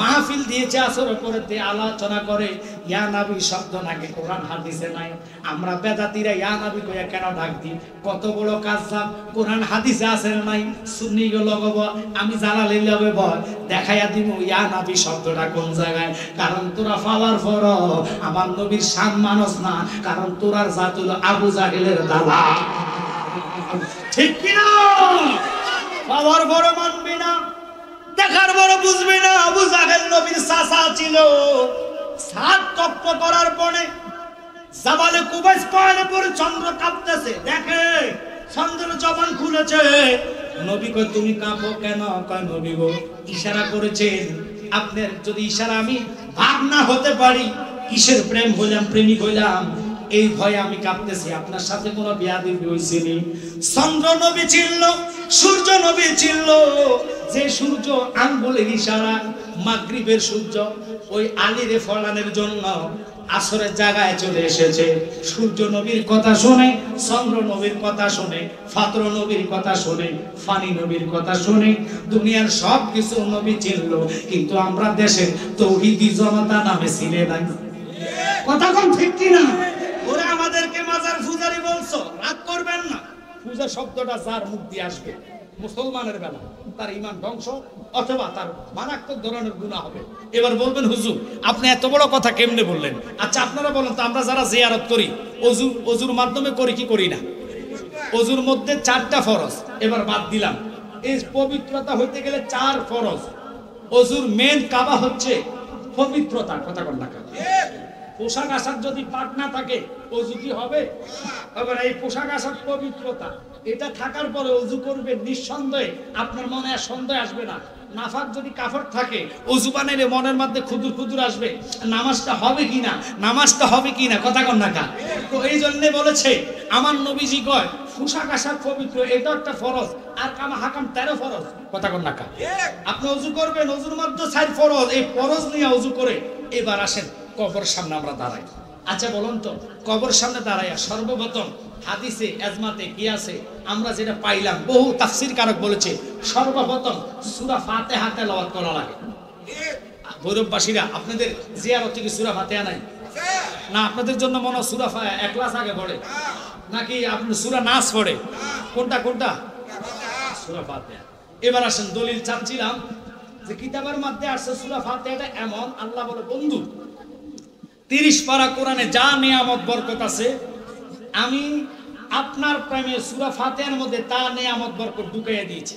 মাহফিল দিয়েছে, আসর পরেতে আলোচনা করে ইয়া নবী শব্দ নাকি কোরআন হাদিসে নাই। আমরা বেদাতীরা ইয়া নবী কইয়া কেন ডাক দিই? কত বড় কাজজাব, কোরআন হাদিসে আছে না নাই? সুন্নি গুলো গব আমি জানালে লবে বল দেখাইয়া দিব ইয়া নবী শব্দটা কোন জায়গায়। কারণ তোরা ফালার পর আমার নবীর শান মানুষ না, কারণ তোরার জাত হলো আবু জাহেলের দালা। ঠিক কি না? পাওয়ার বড় মানবি না, দেখার বড় বুঝবি না। আবু জাহেল নবীর চাচা ছিল। সাত তপ্প করার পরে জাবালে কুবাইস পাহাড়ে পরে চন্দ্র কাঁপতেছে, দেখে চন্দ্র জবান খুলেছে। নবী কয় তুমি কাঁপো কেন? কয় নবী গো ইশারা করেছেন, আপনার যদি ইশারা আমি ভাগ না হতে পারি, কিসের প্রেম হইলাম, প্রেমিক হইলাম, এই ভয়ে আমি কাঁপতেছি। আপনার সাথে কোনো বিয়াদবি হইছেনি? চন্দ্র নবী চিনল, সূর্য নবী চিনল, যে সূর্য আঙ্গুলের ইশারা মাগরিবের সূর্য ওই আলীরে ফলানোর জন্য আসরের জায়গায় চলে এসেছে। সূর্য নবীর কথা শুনে, চন্দ্র নবীর কথা শুনে, ফাতর নবীর কথা শুনে, ফানি নবীর কথা শুনে দুনিয়ার সব কিছু নবী চিনল, কিন্তু আমরা দেশের তৌহিদি জনতা নামে ছিলে নাই। কথা কোন ঠিক কি না? ওরা আমাদেরকে মাজার পূজারি বলছো, রাগ করবেন না। পূজা শব্দটা যার মুখ দিয়ে আসবে মুসলমানের বেলা তার ঈমান ধ্বংস অথবা তার মারাত্মক ধরনের গুনাহ হবে। এবার বলবেন হুজুর আপনি এত বড় কথা কেমনে বললেন? আচ্ছা আপনারা বলেন তো, আমরা যারা জিয়ারত করি অজুর মাধ্যমে করি কি করি না? অজুর মধ্যে 4টা ফরজ এবার বাদ দিলাম। এই পবিত্রতা হইতে গেলে 4 ফরজ। অজুর মেন কাবা হচ্ছে পবিত্রতা। কথা কন না? পোশাক আশাক যদি পাক না থাকে অজু কি হবে? এবার এই পোশাক আশাক পবিত্রতা এটা থাকার পরে অজু করবে, নিঃসন্দেহে আপনার মনে আর সন্দেহ আসবে না। নাফাক যদি কাফর থাকে অজু বানাইলে মনের মধ্যে খুদুর খুদুর আসবে, নামাজটা হবে কিনা, নামাজটা হবে কিনা। কথা কন না? তো এই জন্য বলেছে আমার নবীজি কয় পোশাক আশাক পবিত্র, এটা একটা ফরজ, আর কামা হাকাম 13 ফরজ। কথা কন না? আপনি অজু করবেন, অজুর মধ্যে 4 ফরজ, এই ফরজ নিয়ে অজু করে এবার আসেন কবর সামনে আমরা দাঁড়াই। আচ্ছা বলুন তো, কবর সামনে দাঁড়াইয়া সর্বপ্রথম হাদিসে আজমাতে কি আছে? আমরা যেটা পাইলাম, বহু তাফসীর কারক বলেছে সর্বপ্রথম সূরা ফাতিহা তেলাওয়াত করা লাগে। ভৈরববাসীরা আপনাদের জিয়ারত থেকে সূরা ফাতিহা নাই না? আপনাদের জন্য মনে হয় সূরা ইখলাস আগে পড়ে নাকি আপনি সূরা নাস পড়ে? কোনটা? সূরা ফাতিহা। এবার আসেন দলিল চাচ্ছিলাম যে কিতাবের মধ্যে আসছে সূরা ফাতিহাটা এমন, আল্লাহ বলে বন্ধু 30 পারা কোরআনে যা নিয়ামত বরকত আছে আমি আপনার প্রেমে সূরা ফাতিহার মধ্যে তা নিয়ামত বরকত ঢুকাইয়া দিয়েছি।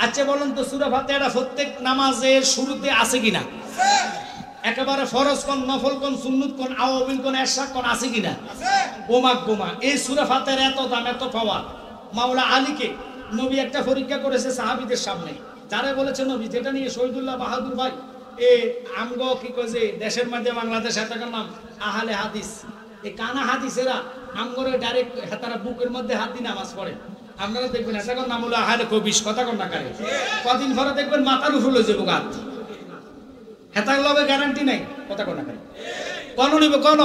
আচ্ছা বলুন তো, সূরা ফাতিহাটা প্রত্যেক নামাজের শুরুতে আছে কিনা? একেবারে ফরজ কোন, নফল কোন, সুন্নত কোন, আওয়াবিল কোন, ইরশাদ কোন আছে কিনা? গোমা এই সূরা ফাতিহার এত দাম, এত পাওয়ার। মাওলা আলীকে নবী একটা পরীক্ষা করেছে সাহাবীদের সামনে, যারা বলেছে নবী, যেটা নিয়ে শহীদুল্লাহ বাহাদুর ভাই আমগো কি কইছে দেশের মধ্যে বাংলাদেশ এটার নাম আহলে হাদিস। এই কানা হাদিসেরা আমগরে ডাইরেক্ট তারা বুকের মধ্যে হাত দিয়ে নামাজ পড়ে। আপনারা দেখবেন এটার নাম হলো আহলে কবিশ। কথা কন না? কদিন পরে দেখবেন মাথার উপর লয়ে যাবো গাত, হেতার লবে গ্যারান্টি নাই। কথা কন না? কোন নিব কোন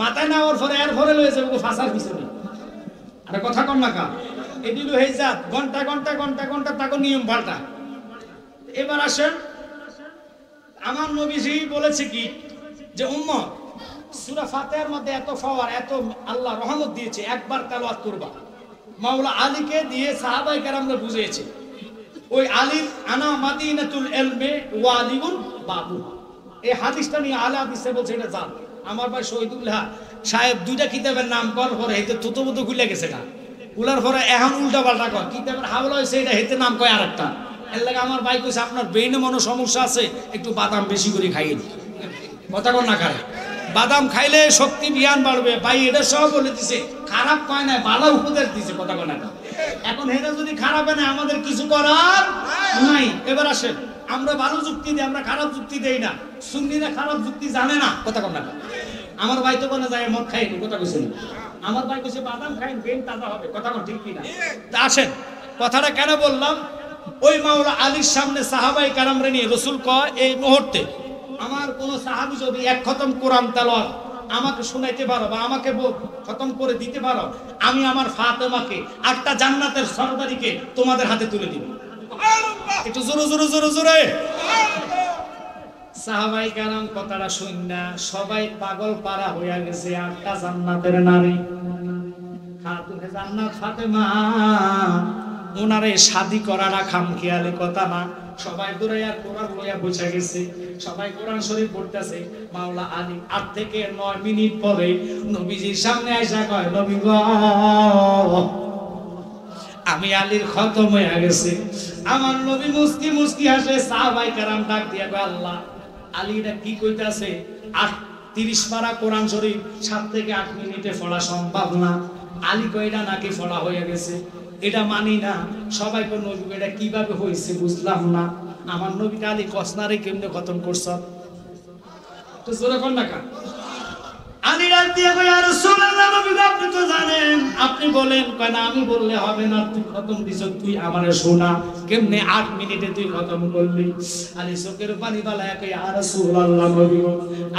মাথায় নেওয়ার পরে এর পরে লয়ে যাবো ফাঁসার পিছনে। আরে কথা কন না? এদিল হয়ে যাত ঘন্টা ঘন্টা ঘন্টা ঘন্টা তাকে নিয়ম পাল্টা। এবার আসেন, আমার নবীজি বলেছে কি যে উম্মত সূরা ফাতিহার মধ্যে এত পাওয়ার, এত আল্লাহ রহমত দিয়েছে, একবার তেলাওয়াত করবা। মাওলা আলীকে দিয়ে সাহাবায়ে কেরামরা বুঝিয়েছে, ওই আলীর আনা মাদিনাতুল ইলমে ওয়া আলিউন বাবু। এই হাদিসটা নিয়ে আলে হাদিসে বলছে এটা জান। আমার ভাই শহীদুল্লাহ সাহেব 2টা কিতাবের নাম কর পরে হেতে থুতমুতো খুলে গেছে না, উলার পরে এখন উল্টা পাল্টা কয় কিতাবের হাওলা হয়েছে, এটা হেতে নাম কয় আরেকটা। এর লাগে আমার ভাই কইছে আপনার ব্রেইনে মনে সমস্যা আছে, একটু বাদাম বেশি করে খাইয়ে দিই। কথা কন না? বাদাম খাইলে শক্তি জ্ঞান বাড়বে। ভাই এটা সব বলে দিছে, খারাপ কয় না, ভালো উপদেশ দিছে। কথা কন না? এখন এটা যদি খারাপ না আমাদের কিছু করার নাই। এবার আসেন, আমরা ভালো যুক্তি দিই, আমরা খারাপ যুক্তি দেই না। সুন্নিরা খারাপ যুক্তি জানে না। কথা কন না? আমার ভাই তো বলে যায় মদ খাইনি। কথা কইছেন? আমার ভাই কইছে বাদাম খাইন ব্রেন তাজা হবে। কথা কন ঠিক কি না? আসেন, কথাটা কেন বললাম, ওই মাওলা আলীর সামনে সাহাবায়ে কেরামরে নিয়ে রাসূল কয় এই মুহূর্তে আমার কোন সাহাবী যদি এক খতম কোরআন তেলাওয়াত আমাকে শোনাইতে পারো বা আমাকে খতম করে দিতে পারো, আমি আমার ফাতেমাকে 8টা জান্নাতের সরদারিকে তোমাদের হাতে তুলে দিব। একটু জোরে জোরে জোরে জোরে। সাহাবায়ে কেরাম কথাটা শুননা সবাই পাগল পারা হইয়া গেছে। 8টা জান্নাতের নারী খাতুনে জান্নাত ফাতেমা, ওনারে শাদি করাটা খামখেয়ালি কথা না। সবাই দৌড়াইয়া কোরআন লইয়া বসে গেছে, সবাই কোরআন শরীফ পড়তেছে। মাওলা আলী 8 থেকে 9 মিনিট পরে নবীজির সামনে আইসা কয়, নবী গো আমি আলীর খতম হয়ে গেছে। আমার নবী মুস্কি মুস্কি হাসে। সাহাবায়ে কেরাম ডাক দিয়া কয়, আল্লাহ আলীটা কি কইতাছে? 30 পারা কোরআন শরীফ 7 থেকে 8 মিনিটে পড়া সম্ভব না। আলী কয়টা নাকি পড়া হয়ে গেছে, এটা মানি না। সবাই কয় নবী এটা কিভাবে হইছে বুঝলাম না। আমার নবী আলী কসনারে কেমনে খতম করছ? তো জোরে কোন না কা আলী ডাক দিয়া কয়, ইয়া রাসূলুল্লাহ নবী আপনি তো জানেন, আপনি বলেন। কয় না আমি বললে হবে না, তুই খতম দিছ, তুই আমারে শোনা কেমনে 8 মিনিটে তুই খতম করলি? আলী চোখের পানি বালায়া কয়, ইয়া রাসূলুল্লাহ নবী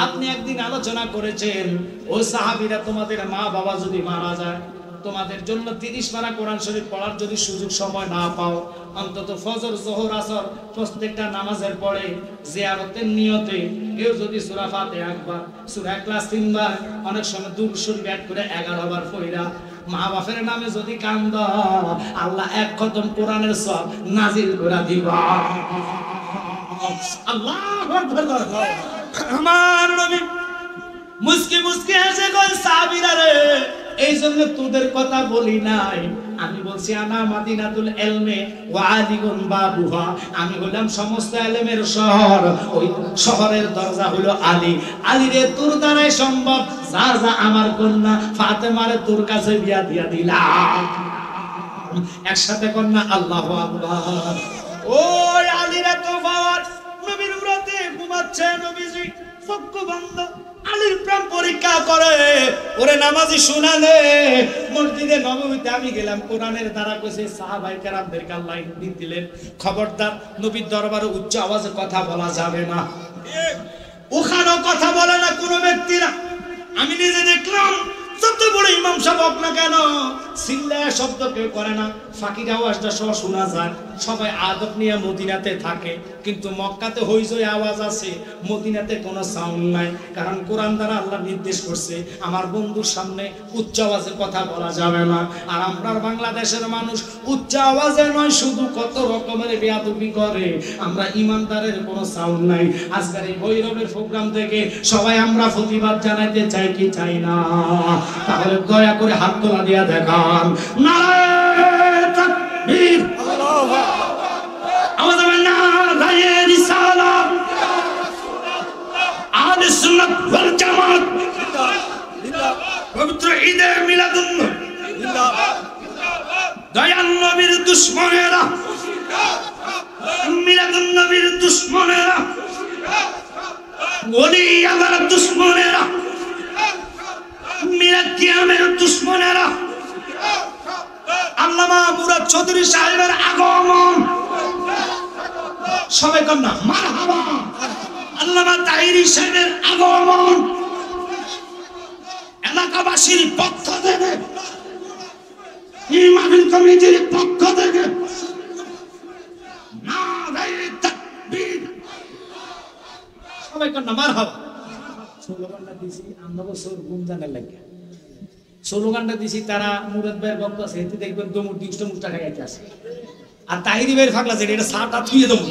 আপনি একদিন আলোচনা করেছেন ও সাহাবীরা তোমাদের মা বাবা যদি মারা যায় তোমাদের জন্য 30 পারা কোরআন শরীফ পড়ার যদি সুযোগ সময় না পাও, অন্তত ফজর যোহর আসর প্রত্যেকটা নামাজের পরে জিয়ারতের নিয়তে কেউ যদি সূরা ফাতিহা একবার, সূরা ইখলাস 3 বার, অনেক সময় দুরূদ শরীফ অ্যাড করে 11 বার পড়া মা বাপের নামে যদি কান্দ, আল্লাহ এক খতম কোরআনের সওয়াব নাজিল করে দিবা। আল্লাহু আকবার। আমার নবী মুস্কি মুস্কি হেসে কয়, সাহাবীরা রে এই জন্য তোদের কথা বলি নাই, আমি বলছি আনা মাদিনাতুল ইলমে ওয়া আলিগুন বাবুহা, আমি হলাম সমস্ত ইলমের শহর, ওই শহরের দরজা হলো আলী। আলী রে তোর দ্বারাই সম্ভব, যা যা আমার কন্যা ফাতেমারে তোর কাছে বিয়া দিয়া দিলাম। একসাথে কন্যা আল্লাহু আকবার। ওই আলী রে তো পাওয়ার, নবীর রাতে ঘুমাচ্ছে, নবীজি চক্ষু বন্ধ, আলীর প্রেম পরীক্ষা করে। ওরে নামাজি শুনালে মসজিদে নববীতে আমি গেলাম, কোরআনের দ্বারা কইছে সাহাবায়ে কেরামদেরকে আল্লাহ ইঙ্গিত দিলেন, খবরদার নবীর দরবারে উচ্চ আওয়াজে কথা বলা যাবে না। ওখানেও কথা বলে না কোনো ব্যক্তিরা। আমি নিজে দেখলাম যত বড় ইমাম সাহেব হোক না কেন চিল্লায়া শব্দ কেউ করে না, ফাঁকির আওয়াজটা সহ শোনা যায়। সবাই আদব নিয়ে মদিনাতে থাকে, কিন্তু মক্কাতে হইচই আওয়াজ আছে, মদিনাতে কোনো সাউন্ড নাই। কারণ কোরআন দ্বারা আল্লাহ নির্দেশ করছে আমার বন্ধুর সামনে উচ্চ আওয়াজে কথা বলা যাবে না। আর আমরা বাংলাদেশের মানুষ উচ্চ আওয়াজে নয়, শুধু কত রকমের বেয়াদবি করে। আমরা ইমানদারের কোনো সাউন্ড নাই। আজকের এই ভৈরবের প্রোগ্রাম থেকে সবাই আমরা প্রতিবাদ জানাইতে চাই কি চাই না? তাহলে দয়া করে হাত তোলা দিয়া দেখান, নারায়ে তাকবীর, আল্লাহু আকবার, আওয়াজ হবে নারায়ে রিসালাত, আহলে সুন্নাত ওয়াল জামাত, পবিত্র ঈদে মিলাদুন জিন্দাবাদ, দয়াল নবীর দুশমনেরা, মিলাদুন নবীর দুশমনেরা, ওলি আল্লাহর দুশমনেরা, মিলাদ কিয়ামের দুশমনেরা, আল্লামা মুরাদ চৌধুরী সাহেবের আগমন, সবাই কন্যা মারহাবা, আল্লামা তাহিরি সাহেবের আগমন, এলাকাবাসীর পক্ষ থেকে, ইমামিল কমিটির পক্ষ থেকে নারায়ে তাকবীর, সবাই কন্যা মারহাবা। স্লোগানটা দিছি আমরা বছর গুমজানের লাগে, স্লোগানটা দিছি তারা মুরাদ ভাইয়ের বক্তা আছে, এতে দেখবেন দমুর 200 মুষ্টা খাইতে আসে। আর তাহিরি ভাইয়ের ফাঁকলা যেটা এটা সাটা থুয়ে দেবো।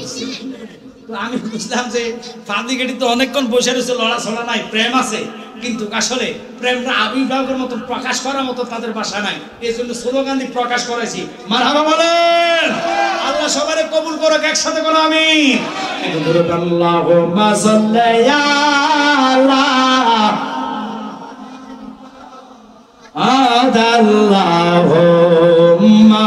তো আমি বুঝলাম যে ফাঁদিকেটি তো অনেকক্ষণ বসে রয়েছে, লড়াছড়া নাই, প্রেম আছে, কিন্তু আসলে প্রেমটা আবির্ভাবের মতো প্রকাশ করার মতো তাদের ভাষা নাই। এই জন্য স্লোগান দিয়ে প্রকাশ করেছি। মারহাবা বলেন, আল্লাহ সবারে কবুল করুক, একসাথে বলো আমিন। আল্লাহুম্মা সাল্লি আলা আল্লাহুম্মা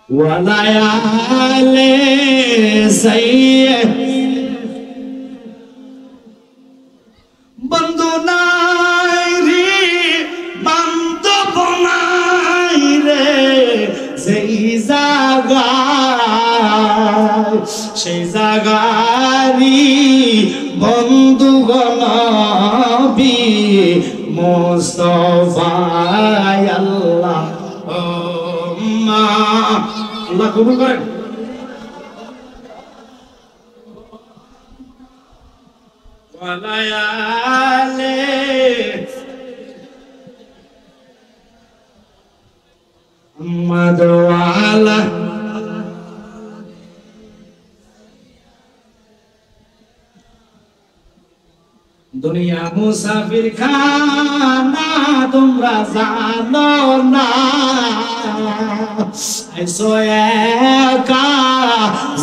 ওয়া লায়ালি সাইয়্যিদ, বন্ধু নাই রে যেই জায়গায় সেই জায়গারি বন্ধুগণ নবী মুস্তাফা আল্লাহ আল্লাহ কবুল করেন। ওয়ালায়ালে মাদওয়ালা দুনিয়া মুসাফির খানা তোমরা জানো না এসো একা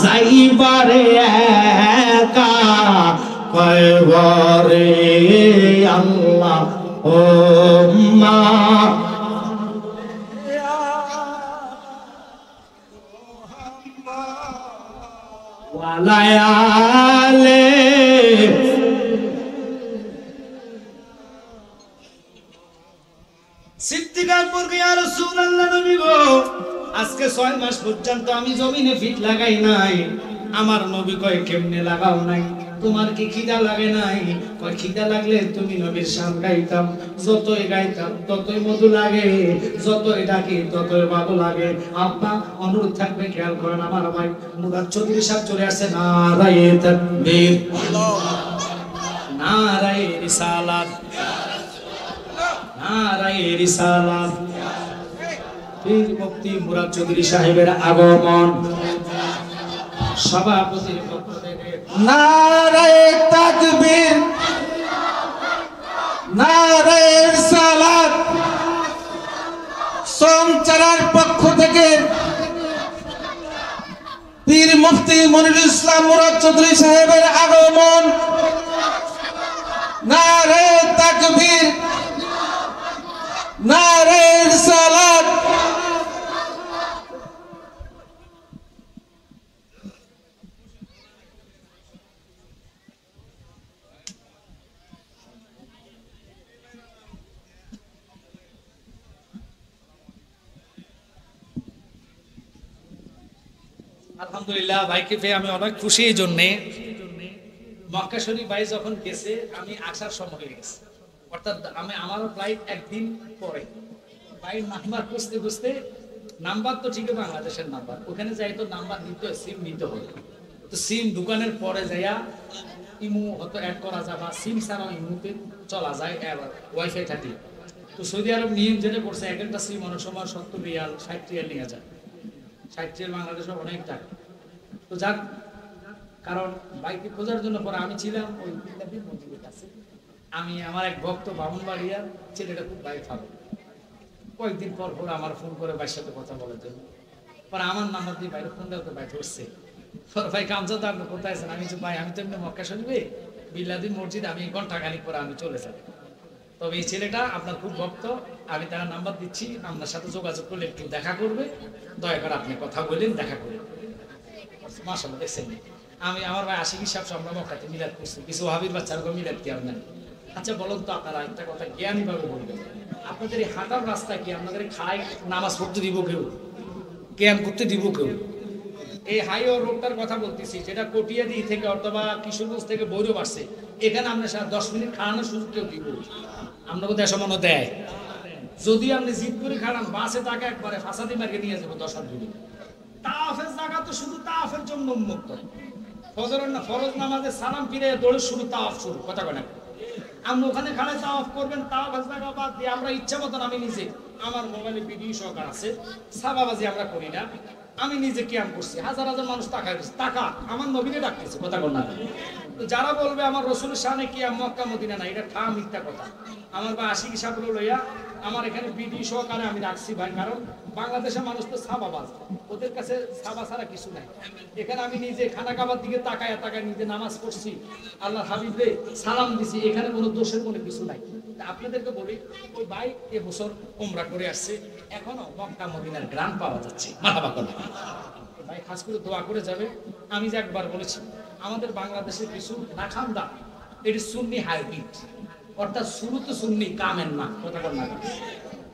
যাইবারে একা কয়বারে আল্লাহ ও মা ওয়ালায়ালে সিদ্দিকার বলকে ইয়া রাসূলুল্লাহ নবী গো আজকে 6 মাস পর্যন্ত আমি জমিনে ফিট লাগাই নাই। আমার নবী কয় কেমনে লাগাও নাই? তোমার কি খিদা লাগে নাই? কয় খিদা লাগলে তুমি নবীর শান গাইতাম, যতই গাইতাম ততই মধু লাগে, যতই ডাকি ততই ভালো লাগে। আব্বা অনুরোধ থাকবে খেয়াল করেন আমার ভাই মুরাদ চৌধুরী সাহেব চলে আসছে। নারায়ে তাকবীর, নারায়ে রিসালাত, নারায়ে রিসালাত। পীর মুফতি মুরাদ চৌধুরী সাহেবের আগমন। সভাপতির পক্ষ থেকে নারায়ে তাকবীর, নারায়ে রিসালাত। সঞ্চারার পক্ষ থেকে পীর মুফতি মনিরুল ইসলাম মুরাদ চৌধুরী সাহেবের আগমন। নারায়ে তাকবীর, নারায়ে রিসালাত। আলহামদুলিল্লাহ ভাইকে পেয়ে আমি অনেক খুশি। এই জন্যে মক্কা শরীফ ভাই যখন গেছে আমি আসার সময় হয়ে গেছে, অর্থাৎ আমার ফ্লাইট একদিন পরে। ভাই নাম্বার খুঁজতে খুঁজতে, নাম্বার তো ঠিকই বাংলাদেশের নাম্বার, ওখানে যাই তো নাম্বার নিতে সিম নিতে হবে। তো সিম দোকানের পরে যাইয়া ইমু হয়তো অ্যাড করা যায় বা সিম ছাড়াও ইমুতে চলা যায়, ওয়াইফাই থাকলে। তো সৌদি আরব নিয়ম যেটা করছে এক একটা সিম অনেক সময় 70 রিয়াল 60 রিয়াল নিয়ে যায়। 60 রিয়াল বাংলাদেশে অনেক টাকা। তো যাক, কারণ বাইকে খোঁজার জন্য পরে আমি ছিলাম ওই মসজিদের কাছে। আমি আমার এক ভক্ত ব্রাহ্মণবাড়িয়ার ছেলেটা খুব বাইক ভালো, কয়েকদিন পর পর আমার ফোন করে ভাইয়ের সাথে কথা বলার জন্য। পরে আমার নাম্বার দিয়ে বাইরে ফোন দেওয়া, তো ভাই ধরছে। ভাই কামচা তো আপনি কোথায় আছেন? আমি ভাই আমি তো এমনি মক্কা শরীফে বিল্লাদিন মসজিদ, আমি ঘন্টাখানিক পরে আমি চলে যাই। তবে এই ছেলেটা আপনার খুব ভক্ত, আমি তার নাম্বার দিচ্ছি, আপনার সাথে যোগাযোগ করলে একটু দেখা করবে, দয়া করে আপনি কথা বললেন, দেখা করবেন। মাশাআল্লাহ দেখছেন, আমি আমার ভাই আশিক হিসাব আমরা মক্কাতে মিলাদ করছি, কিছু ওয়াহাবীর বাচ্চার মিলাদ কি আপনার। আচ্ছা বলুন তো আপনারা একটা কথা জ্ঞানী ভাবে বলবেন, আপনাদের এই হাঁটার রাস্তা কি আপনাদের খায় নামাজ পড়তে দিব কেউ, জ্ঞান করতে দিব কেউ? এই হাইওয়ে রোডটার কথা বলতেছি, যেটা কটিয়াদি থেকে অথবা কিশোরগঞ্জ থেকে বৈরব আসছে, এখানে আপনার 10 মিনিট খাওয়ানোর সুযোগ কেউ দিব? আপনাকে দেশ মনে দেয়? যদি আপনি জিদ করে খাড়ান, বাসে তাকে একবারে ফাঁসাদি মার্কে নিয়ে যাবো 10 মিনিট। তাওয়াফের জায়গা তো শুধু তাওয়াফের জন্য উন্মুক্ত। ফরজ নামাজে সালাম ফিরে দৌড়ে শুরু, তাওয়াফ শুরু, কথা কয় না? আপনি ওখানে খাড়ায় তাওয়াফ করবেন, তাওয়াফের জায়গা বাদ দিয়ে আমরা ইচ্ছা মতন, আমি নিজে আমার মোবাইলে ভিডিও সহকার আছে, সাবাবাজি আমরা করি না, আমি নিজে কিয়াম করছি, হাজার হাজার মানুষ তাকায় টাকা আমার নবীকে ডাকতেছে, কথা কয় না? যারা বলবে আমার রসুলের শানে কিয়াম মক্কা মদিনা না, এটা ঠা মিথ্যা কথা। আমার বা আশিক হিসাব লইয়া আমার এখানে বিডি সহকারে আমি রাখছি ভাই, কারণ বাংলাদেশের মানুষ তো সাবাবাজ, ওদের কাছে সাবা ছাড়া কিছু নাই। এখানে আমি নিজে খানা খাবার দিকে তাকায় তাকায় নিজে নামাজ পড়ছি, আল্লাহ হাবিবে সালাম দিছি, এখানে কোনো দোষের কোনো কিছু নাই। আপনাদেরকে বলি, ওই ভাই এবছর উমরা করে আসছে, এখনো মক্কা মদিনার গ্রাম পাওয়া যাচ্ছে। মারহাবা করে ভাই খাস করে দোয়া করে যাবে। আমি যে একবার বলেছি, আমাদের বাংলাদেশের কিছু নাখান্দা, এটি সুন্নি হাইব্রিড, অর্থাৎ শুরু তো সুন্নি কামেন না, কথা বল না।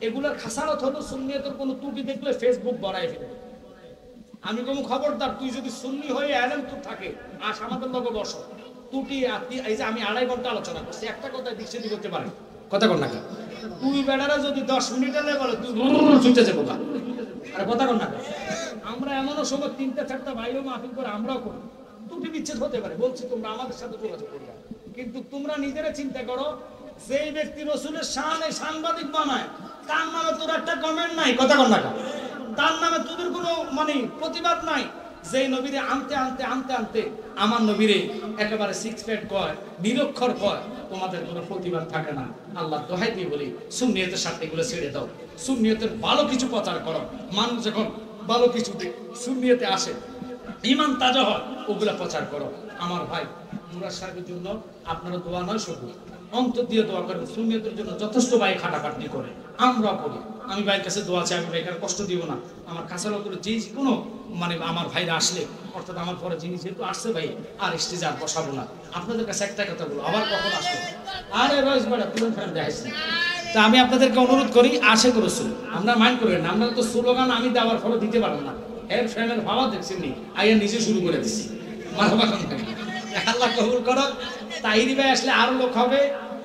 এগুলার খাসারত হলো সুন্নিয়তের কোনো ত্রুটি দেখলে ফেসবুক বাড়ায় ফেলবে। আমি কোনো খবরদার, তুই যদি সুন্নি হয়ে এলেন তো থাকে আস আমাদের লগে বসো, ত্রুটি এই যে আমি 2.5 ঘন্টা আলোচনা করছি, একটা কথায় দিক সেদিক করতে পারে, কথা কর না কেন? তুই বেড়ারা যদি 10 মিনিট এলে বলে তুই ছুটে যাবো কা, আরে কথা কর না কেন? আমরা এমনও সময় 3-4টা ভাইও মাহফিল করে আমরাও করি, ত্রুটি বিচ্ছেদ হতে পারে, বলছি তোমরা আমাদের সাথে যোগাযোগ করবে, কিন্তু তোমরা নিজেরা চিন্তা করো, যেই ব্যক্তি রসুলের শানে সাংবাদিক বানায় তার নামে তোর একটা কমেন্ট নাই, কথা কর না কেন? তার নামে তোদের কোনো মানে প্রতিবাদ নাই। যেই নবীরে আনতে আনতে আনতে আনতে আমার নবীরে একেবারে 6 প্যাক কয়, নিরক্ষর কয়, তোমাদের কোনো প্রতিবাদ থাকে না। আল্লাহ দোহাই দিয়ে বলি, সুন্নিয়তের সাথে এগুলো ছেড়ে দাও, সুন্নিয়তের ভালো কিছু প্রচার করো। মানুষ যখন ভালো কিছু সুন্নিয়তে আসে, ঈমান তাজা হয়, ওগুলা প্রচার করো। আমার ভাই মুরাদ সাহেবের জন্য আপনারা দোয়া নয় শুধু অন্তর দিয়ে দোয়া করেন, সুন্নিয়তের জন্য যথেষ্ট ভাই খাটাখাটনি করে, আমরা করি। আমি ভাইয়ের কাছে দোয়া চাই, আমি ভাইকে কষ্ট দিব না। আমার কাছে যে কোনো মানে আমার ভাইরা আসলে, অর্থাৎ আমার পরে যিনি যেহেতু আসছে ভাই, আর স্টেজে আর বসাবো না। আপনাদের কাছে একটা কথা বলো, আবার কখন আসবে? আরে রয়েস বেড়া তুলে ফেলে দেখাইছে। তা আমি আপনাদেরকে অনুরোধ করি, আশে করছি আপনারা মাইন্ড করবেন না, আপনারা তো স্লোগান আমি দেওয়ার ফলে দিতে পারেন না, এর ফ্রেমের ভাবা দেখছেন নি, আইয়া নিজে শুরু করে দিচ্ছি। আল্লাহ কবুল করো। তাহিরি ভাই আসলে আরো লোক হবে,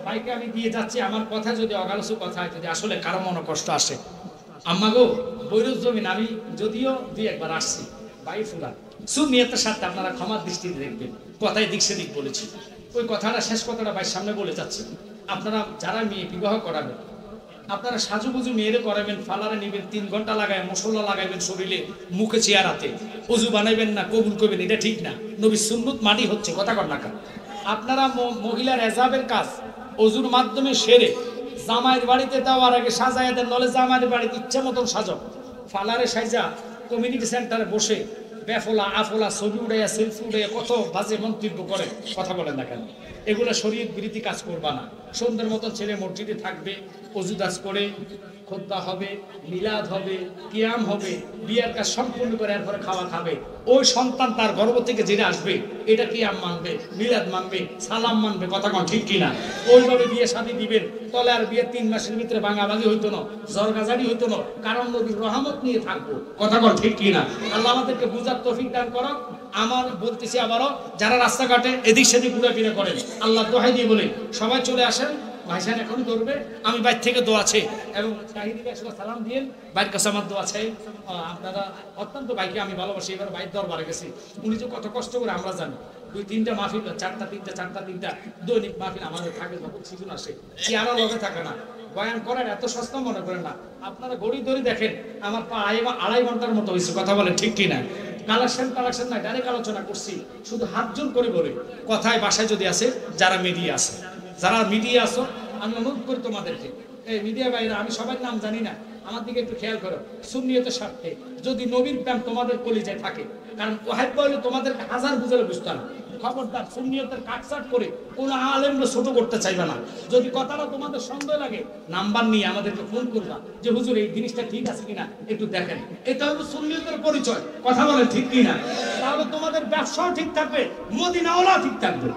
ভাইকে আমি দিয়ে যাচ্ছি। আমার কথা যদি অগালসু কথা হয়, যদি আসলে কারো মনে কষ্ট আসে, আম্মা গো বৈরুজ জমিন আমি যদিও 2-1 বার আসছি, ভাই ফুলা সুন্নিয়তের সাথে আপনারা ক্ষমার দৃষ্টিতে দেখবেন, কথায় দিক সেদিক বলেছি। ওই কথাটা শেষ কথাটা ভাইয়ের সামনে বলে যাচ্ছি। আপনারা যারা মেয়ে বিবাহ করাবেন, আপনারা সাজুগুজু মেয়েরে করাবেন, ফালারে নিবেন, 3 ঘন্টা লাগায় মশলা লাগাইবেন শরীরে, মুখে চেয়ারাতে, অজু বানাইবেন না, কবুল করবেন, এটা ঠিক না। নবীর সুন্নত মাটি হচ্ছে, কথা কর না। আপনারা মহিলার এজাবের কাজ অজুর মাধ্যমে সেরে জামাইয়ের বাড়িতে দেওয়ার আগে সাজায় দেন, নলে জামাইয়ের বাড়িতে ইচ্ছা মতন সাজো, ফালারে সাজা কমিউনিটি সেন্টারে বসে বেফলা আফলা ছবি উড়াইয়া সেলফি উড়াইয়া কত বাজে মন্তব্য করে, কথা বলেন না কেন? এগুলো শরীয়ত বিরোধী কাজ করবা না। সন্ধ্যের মতন ছেলে মসজিদে থাকবে, অজুদাস করে, খোদ্দা হবে, মিলাদ হবে, কিয়াম হবে, বিয়ার কাজ সম্পূর্ণ করে এরপরে খাওয়া খাবে। ওই সন্তান তার গর্ভ থেকে জেনে আসবে, এটা কিয়াম মানবে, মিলাদ মানবে, সালাম মানবে, কথা কন ঠিক কিনা? ওইভাবে বিয়ে শাদী দিবেন, তলে আর বিয়ে 3 মাসের ভিতরে ভাঙাভাঙি হইতো না, জরগাজারি হইতো না, কারণ নবীর রহমত নিয়ে থাকবো, কথা কন ঠিক কিনা? আল্লাহ আমাদেরকে বুঝার তৌফিক দান করো। আমার বলতেছি আবারও, যারা রাস্তাঘাটে এদিক সেদিক ঘুরে ফিরে করেন, আল্লাহ দোহাই দিয়ে বলে সবাই চলে আসেন, ভাইসান এখনই ধরবে, আমি বাইর থেকে দোয়া আছে এবং তাহিরিকে সালাম দিয়ে বাইরের কাছে আমার দোয়া আছে। আপনারা অত্যন্ত ভাইকে আমি ভালোবাসি, এবার বাইর দরবারে গেছি, উনি যে কত কষ্ট করে আমরা জানি। 2-3টা মাহফিল, 4টা-3টা দৈনিক মাহফিল আমাদের থাকে, যখন সিজন আসে চেয়ারা লগে থাকে না, বয়ান করার এত সস্তা মনে করেন না। আপনারা ঘড়ি ধরে দেখেন, আমার পা 2.5 ঘন্টার মতো হয়েছে, কথা বলেন ঠিক কিনা? কালেকশন নাই, ডাইরেক্ট আলোচনা করছি, শুধু হাত জোর করে বলে কথায় বাসায় যদি আসে, যারা মিডিয়া আসো, আমি অনুরোধ করি তোমাদেরকে, এই মিডিয়া ভাইরা, আমি সবার নাম জানি না, আমার দিকে একটু খেয়াল করো। সুন্নিয়তের স্বার্থে যদি নবীর প্রেম তোমাদের কলিজায় থাকে, কারণ ওয়াহিদ বলে তোমাদেরকে হাজার বুঝালে বুঝতে না, খবরদার সুন্নিয়তের কাটছাট করে কোন আলেমকে ছোট করতে চাইবে না। যদি কথাটা তোমাদের সন্দেহ লাগে, নাম্বার নিয়ে আমাদেরকে ফোন করবা, যে হুজুর এই জিনিসটা ঠিক আছে কিনা একটু দেখেন। এটা হলো সুন্নিয়তের পরিচয়, কথা বলেন ঠিক কিনা? তাহলে তোমাদের ব্যবসাও ঠিক থাকবে, মদিনাওয়ালা ঠিক থাকবে,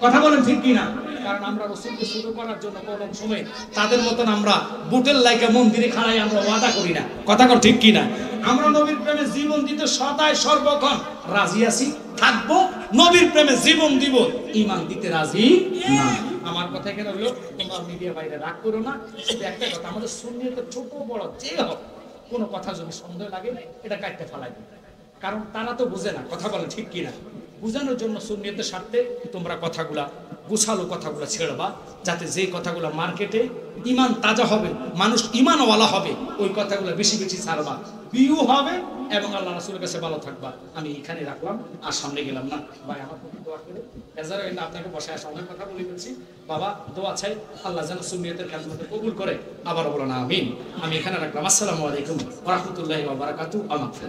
কথা বলেন ঠিক কিনা? কারণ আমরা রসুলকে শুরু করার জন্য কোন সময় তাদের মতন আমরা বুটের লাইকা মন্দিরে খাড়াই আমরা ওয়াদা করি না, কথা কর ঠিক কিনা? আমরা নবীর প্রেমে জীবন দিতে সদায় সর্বক্ষণ রাজি আছি, থাকবো, নবীর প্রেমে জীবন দিব, ঈমান দিতে রাজি না। আমার কথা এখানে হলো, তোমরা মিডিয়া বাইরে রাগ করো না। একটা কথা, আমাদের সুন্নিয়তের ছোট বড় যে হোক, কোনো কথা যদি সন্দেহ লাগে এটা কাটতে ফেলাই দিবে, কারণ তারা তো বুঝে না, কথা বলে ঠিক কিনা? বুঝানোর জন্য সুন্নিয়তের স্বার্থে তোমরা কথাগুলা গুছালো কথাগুলো ছেড়বা, যাতে যে কথাগুলো মার্কেটে ইমান তাজা হবে, মানুষ ইমানওয়ালা হবে, ওই কথাগুলো বেশি বেশি ছাড়বা, বিউ হবে এবং আল্লাহ রাসূলের কাছে ভালো থাকবা। আমি এখানে রাখলাম, আর সামনে গেলাম না। ভাই আমার প্রতি দোয়া করে আপনাকে বসায় আসা অনেক কথা বলে ফেলছি। বাবা দোয়া চাই, আল্লাহ যেন সুন্নিয়তের খেদমতে কবুল করে, আবার বলো না আমিন। আমি এখানে রাখলাম। আসসালামু আলাইকুম ওয়া রাহমাতুল্লাহি ওয়া বারাকাতুহু। আমাকে